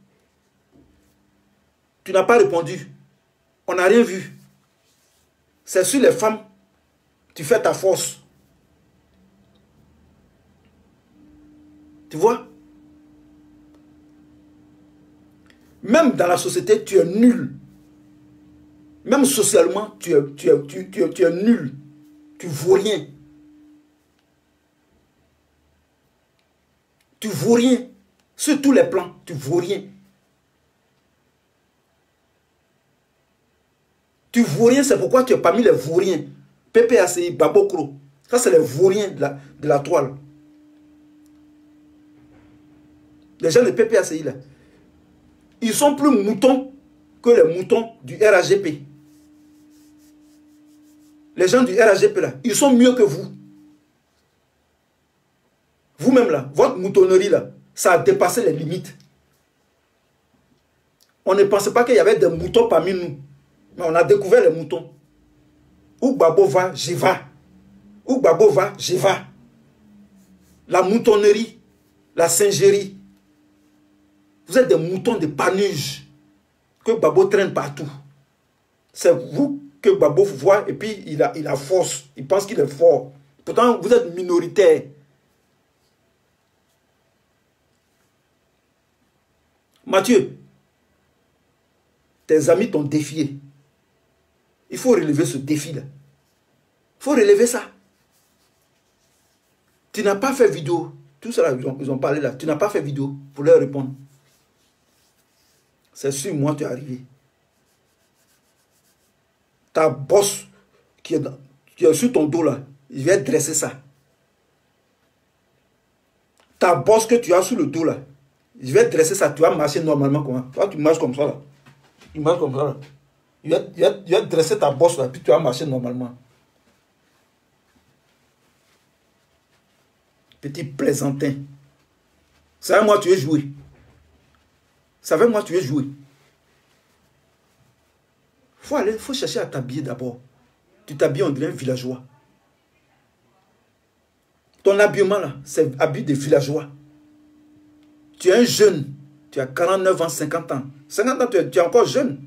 Tu n'as pas répondu. On n'a rien vu. C'est sur les femmes. Tu fais ta force. Tu vois? Même dans la société, tu es nul. Même socialement, tu es nul. Tu ne vaux rien. Tu ne vaux rien. Sur tous les plans, tu ne vaux rien. Tu ne vaux rien, c'est pourquoi tu es parmi les vauriens. PPACI, Babokro. Ça, c'est les vauriens de la toile. Les gens de PPACI, là, ils sont plus moutons que les moutons du RAGP. Les gens du RAGP, là, ils sont mieux que vous. Vous-même, là, votre moutonnerie, là, ça a dépassé les limites. On ne pensait pas qu'il y avait des moutons parmi nous. Mais on a découvert les moutons. Où Babo va, j'y vais. Où Babo va, j'y vais. La moutonnerie, la singerie. Vous êtes des moutons de Panurge que Babo traîne partout. C'est vous que Babo voit et puis il a force. Il pense qu'il est fort. Pourtant, vous êtes minoritaire. Mathieu, tes amis t'ont défié. Il faut relever ce défi-là. Il faut relever ça. Tu n'as pas fait vidéo. Tout ça, ils ont parlé là. Tu n'as pas fait vidéo pour leur répondre. C'est sur moi tu es arrivé. Ta bosse qui est sur ton dos là, je vais dresser ça. Ta bosse que tu as sur le dos là, je vais dresser ça. Tu vas marcher normalement comment? Toi, tu marches comme ça là. Tu marches comme ça là. Je vais dresser ta bosse là, puis tu vas marcher normalement. Petit plaisantin. C'est avec moi tu es joué. C'est avec moi tu es joué. Faut chercher à t'habiller d'abord. Tu t'habilles, on dirait un villageois. Ton habillement là, c'est habit de villageois. Tu es un jeune. Tu as 49 ans, 50 ans. 50 ans, tu es encore jeune.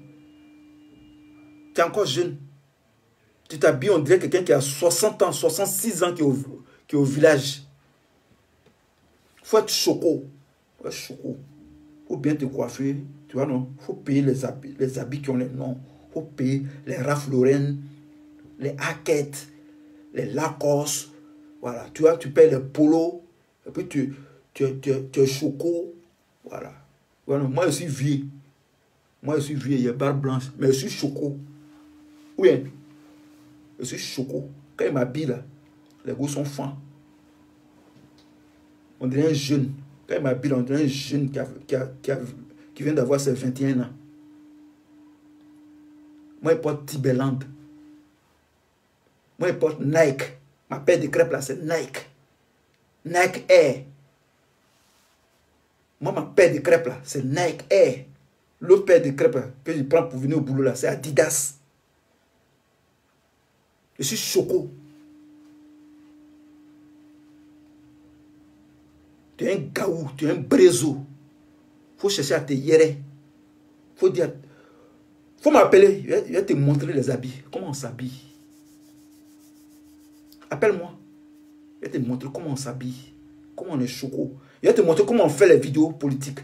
Tu es encore jeune. Tu t'habilles, on dirait quelqu'un qui a 60 ans, 66 ans qui est au village. Il faut être choco. Il faut être choco. Il faut bien te coiffer. Tu vois, non? Il faut payer les habits qui ont les noms. Il faut payer les Ralph Lauren, les Hackett, les Lacoste. Voilà. Tu vois, tu payes les polos. Et puis tu es choco. Voilà. Voilà. Moi, je suis vieux. Moi, je suis vieux. Il y a barbe blanche. Mais je suis choco. Oui, je suis choco. Quand il m'habille là, les goûts sont fins. On dirait un jeune. Quand il m'habille, on dirait un jeune qui vient d'avoir ses 21 ans. Moi, il porte Tibeland. Moi, il porte Nike. Ma paire de crêpes là, c'est Nike. Nike Air. Moi, ma paire de crêpes là, c'est Nike Air. L'autre paire de crêpes là, que je prends pour venir au boulot là, c'est Adidas. Je suis choco. Tu es un gaou, tu es un brézo. Faut chercher à te yérer. Faut dire. Faut m'appeler. Je vais te montrer les habits. Comment on s'habille. Appelle-moi. Je vais te montrer comment on s'habille. Comment on est choco. Je vais te montrer comment on fait les vidéos politiques.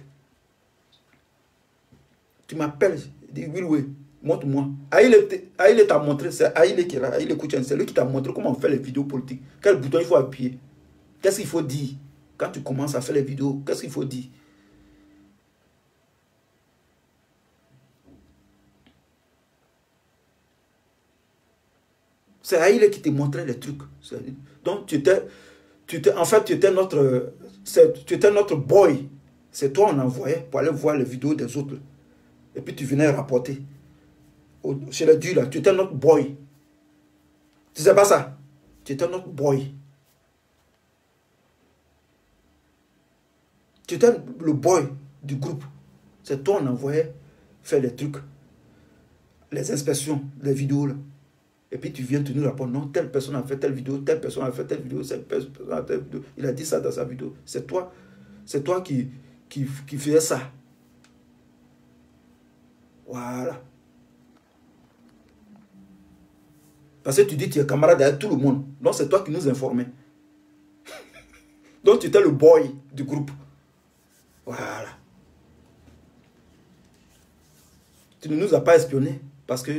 Tu m'appelles. Je dis oui, oui. Montre-moi. Aïe t'a montré. C'est Aïe qui est là. Aïe Kouchen. C'est lui qui t'a montré comment on fait les vidéos politiques. Quel bouton il faut appuyer. Qu'est-ce qu'il faut dire. Quand tu commences à faire les vidéos, qu'est-ce qu'il faut dire? C'est Aïe qui te montrait les trucs. Donc, tu étais notre boy. C'est toi on envoyait pour aller voir les vidéos des autres. Et puis tu venais rapporter. Chez les dieux là, tu étais notre boy. Tu sais pas ça? Tu étais notre boy. Tu étais le boy du groupe. C'est toi on envoyait faire les trucs. Les inspections, les vidéos là. Et puis tu viens, tu nous rapportes, non, telle personne a fait telle vidéo, telle personne a fait telle vidéo, telle personne a fait telle vidéo. Il a dit ça dans sa vidéo. C'est toi qui faisais ça. Voilà. Parce que tu dis que tu es camarade avec tout le monde. Donc c'est toi qui nous informais. Donc tu étais le boy du groupe. Voilà. Tu ne nous as pas espionnés parce que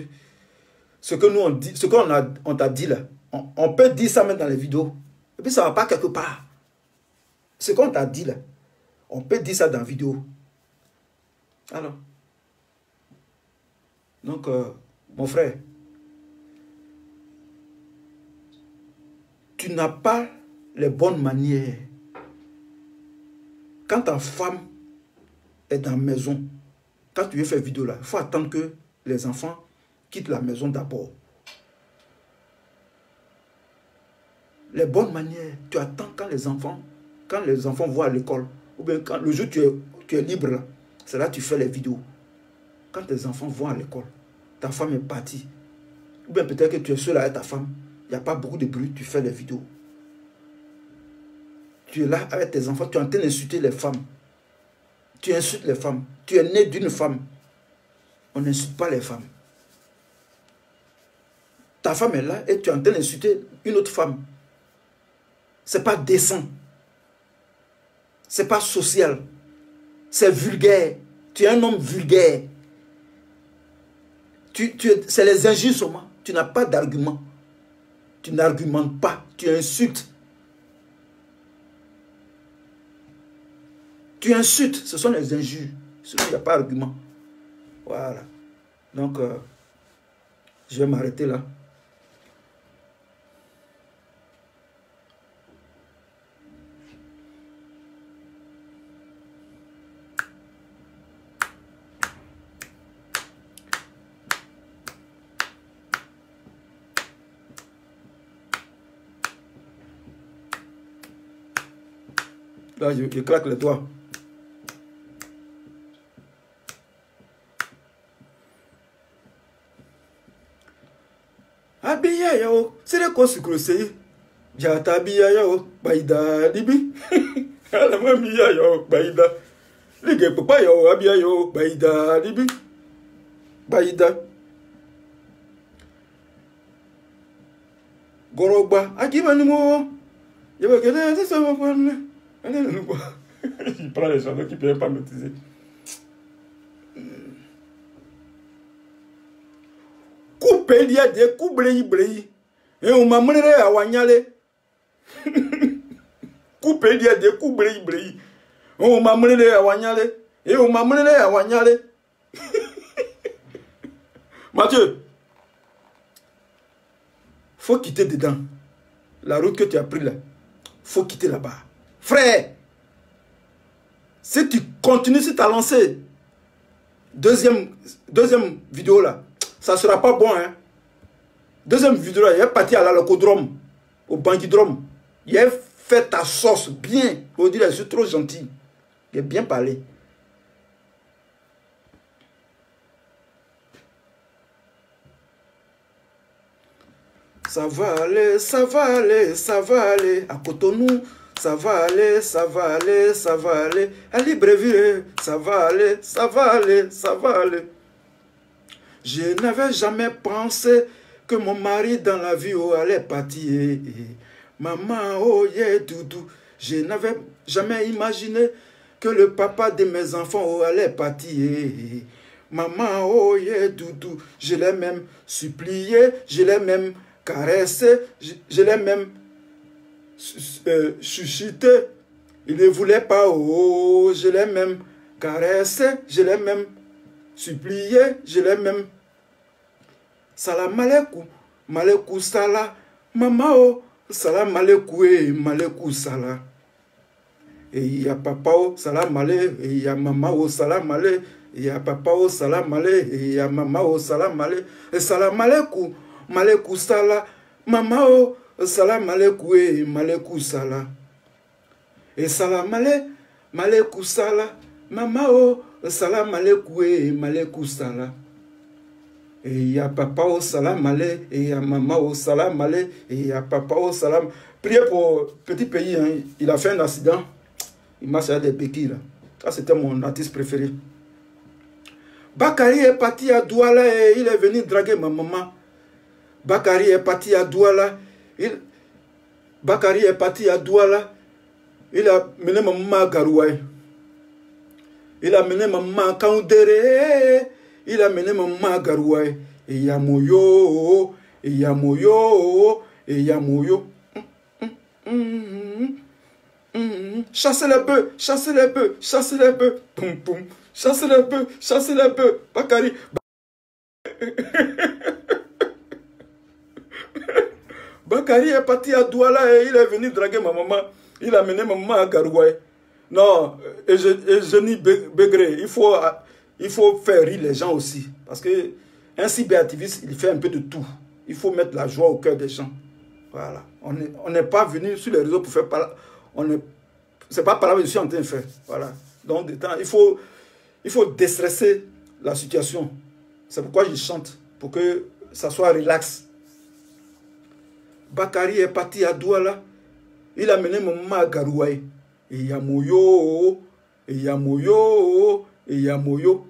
ce que nous on dit, ce qu'on t'a dit là, on peut dire ça même dans les vidéos. Et puis ça ne va pas quelque part. Ce qu'on t'a dit là, on peut dire ça dans la vidéo. Alors. Donc, mon frère, tu n'as pas les bonnes manières. Quand ta femme est dans la maison, quand tu veux faire vidéo là, il faut attendre que les enfants quittent la maison d'abord. Les bonnes manières, tu attends quand les enfants vont à l'école, ou bien quand le jour où tu es libre là, c'est là que tu fais les vidéos. Quand tes enfants vont à l'école, ta femme est partie, ou bien peut-être que tu es seul avec ta femme, il n'y a pas beaucoup de bruit, tu fais les vidéos. Tu es là avec tes enfants, tu es en train d'insulter les femmes. Tu insultes les femmes. Tu es né d'une femme. On n'insulte pas les femmes. Ta femme est là et tu es en train d'insulter une autre femme. Ce n'est pas décent. Ce n'est pas social. C'est vulgaire. Tu es un homme vulgaire. C'est les injures seulement. Tu n'as pas d'argument. Tu n'argumentes pas. Tu insultes. Tu insultes. Ce sont les injures. Il n'y a pas d'argument. Voilà. Donc, je vais m'arrêter là. Là, je claque les doigts. Abiya yao, c'est le conséquence. Jata biya yao, baida dibi. La mamia yao, baida. Ligue papa yao, abiya yao, baida dibi. Baida. Goroba, akiba ni mo. Yaba kene, c'est ça, il prend les gens qui ne peuvent pas maîtriser. Coupe il y a des coups blé. Et on m'a mené à Wanyale. Coupe il y a des coups blé. On m'a mené à Wanyale. Et on m'a mené à Wanyale. Mathieu. faut quitter dedans. La route que tu as pris là, faut quitter là-bas. Frère, si tu continues sur ta lancée, deuxième vidéo là, ça ne sera pas bon. Hein? Deuxième vidéo là, il est parti à l'alcodrome, au bandidrome. Il a fait ta sauce bien. On dit, je suis trop gentil. Il a bien parlé. Ça va aller, ça va aller, ça va aller. À Cotonou, ça va aller, ça va aller, ça va aller. À Libreville, ça va aller, ça va aller, ça va aller. Je n'avais jamais pensé que mon mari dans la vie allait partir. Maman, oh yeah, doudou. Je n'avais jamais imaginé que le papa de mes enfants allait partir. Maman, oh yeah, doudou. Je l'ai même supplié, je l'ai même caressé, je l'ai même chuchoté. Il ne voulait pas, oh, je l'ai même caressé, je l'ai même supplié, je l'ai même salam alaikum, malekou sala, maman oh, salam alaikum, malekou sala. Et il y a papa oh, salam alaikum, et il y a maman oh, salam alaikum, et il y a papa oh, salam alaikum, et il y a maman oh, salam alaikum, et salam alaikum, malekou sala, maman oh, salam alaikum, malekou sala. Et salam alaikum, malekou sala, maman oh, salam alaikum, malekou sala. Et il y a papa au salam alé, et il y a maman au salam alé, et il y a papa au salam. Priez pour petit pays, hein. Il a fait un accident. Il m'a servi des béquilles là. Ça c'était mon artiste préféré. Bakary est parti à Douala et il est venu draguer ma maman. Bakary est parti à Douala. Bakary est parti à Douala. Il a mené ma maman à Garouaï. Il a mené ma maman à Kaoundéré. Il a mené maman à Garouaï. Et il y a Moyo. Et il y a Moyo. Et il y a Moyo. Chassez les bœufs. Chassez les bœufs. Chassez les bœufs. Poum poum. Chassez les bœufs. Chassez les bœufs. Bakary. Bakary est parti à Douala et il est venu draguer ma maman. Il a mené ma maman à Garouaï. Non, et je n'y Bégré. Il faut faire rire les gens aussi. Parce que un cyberactiviste, il fait un peu de tout. Il faut mettre la joie au cœur des gens. Voilà. On n'est pas venu sur les réseaux pour faire parler. C'est pas par là que je suis en train de faire. Voilà. Donc, il faut déstresser la situation. C'est pourquoi je chante. Pour que ça soit relax. Bakary est parti à Douala. Il a mené mon maman à Garouaï. Et il y a Moyo. Et il y a Moyo. Et il y a Moyo.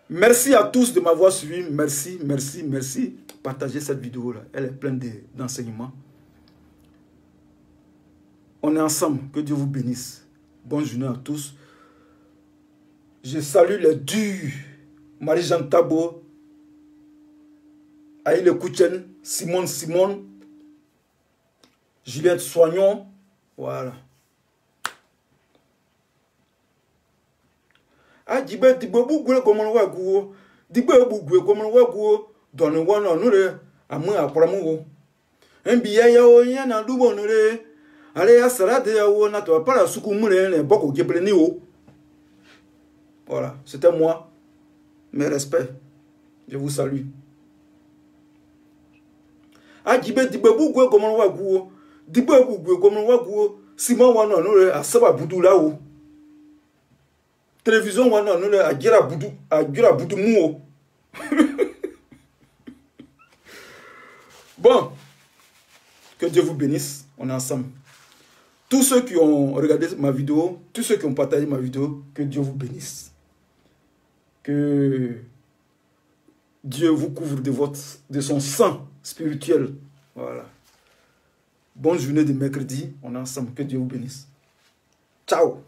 Merci à tous de m'avoir suivi. Merci, merci, merci. Partagez cette vidéo-là. Elle est pleine d'enseignements. On est ensemble. Que Dieu vous bénisse. Bonne journée à tous. Je salue les durs. Marie-Jeanne Tabo. Aïle Kouchen. Simone. Juliette Soignon. Voilà. Ah, Dibé, Bougoué, comme on voit, Gouo. Dibé, Bougoué, comme on voit, Gouo. Donne one on nous, à moi, à Pramou. Un billet, yao, y'en a double, nous, allez, à Salade, yao, n'a pas la soukoumouné, beaucoup de blénio. Voilà, c'était moi. Mes respects. Je vous salue. Ah, Dibé, Bougoué, comme on voit, Gouo. Dibé, Bougoué, comme on voit, Gouo. Simon, on nous, à Saba Boudou, là-haut. Télévision, on a à Gira Boudou Mouo. Bon, que Dieu vous bénisse, on est ensemble. Tous ceux qui ont regardé ma vidéo, tous ceux qui ont partagé ma vidéo, que Dieu vous bénisse. Que Dieu vous couvre de son sang spirituel. Voilà. Bonne journée de mercredi, on est ensemble. Que Dieu vous bénisse. Ciao.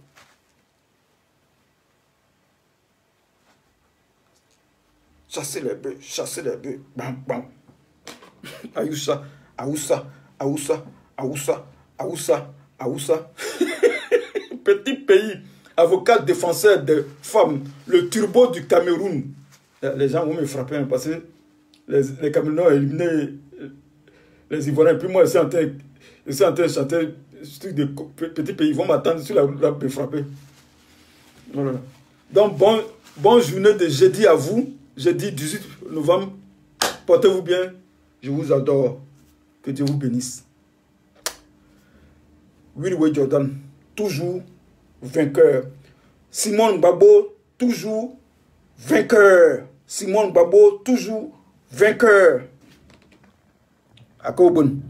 Chassez les bœufs, bam, bam. Aoussa, Aoussa, Aoussa, Aoussa, Aoussa, Aoussa. Petit pays, avocat défenseur des femmes, le turbo du Cameroun. Les gens vont me frapper parce que les Camerounais ont éliminé les Ivoiriens. Puis moi, je suis en train de chanter ce truc de petit pays. Ils vont m'attendre sur la route de frapper. Voilà. Donc, bonne journée de jeudi à vous. Jeudi 18 novembre. Portez-vous bien. Je vous adore. Que Dieu vous bénisse. Willie Jordan, toujours vainqueur. Simone Gbagbo, toujours vainqueur. Simone Gbagbo, toujours vainqueur. À quoi bon?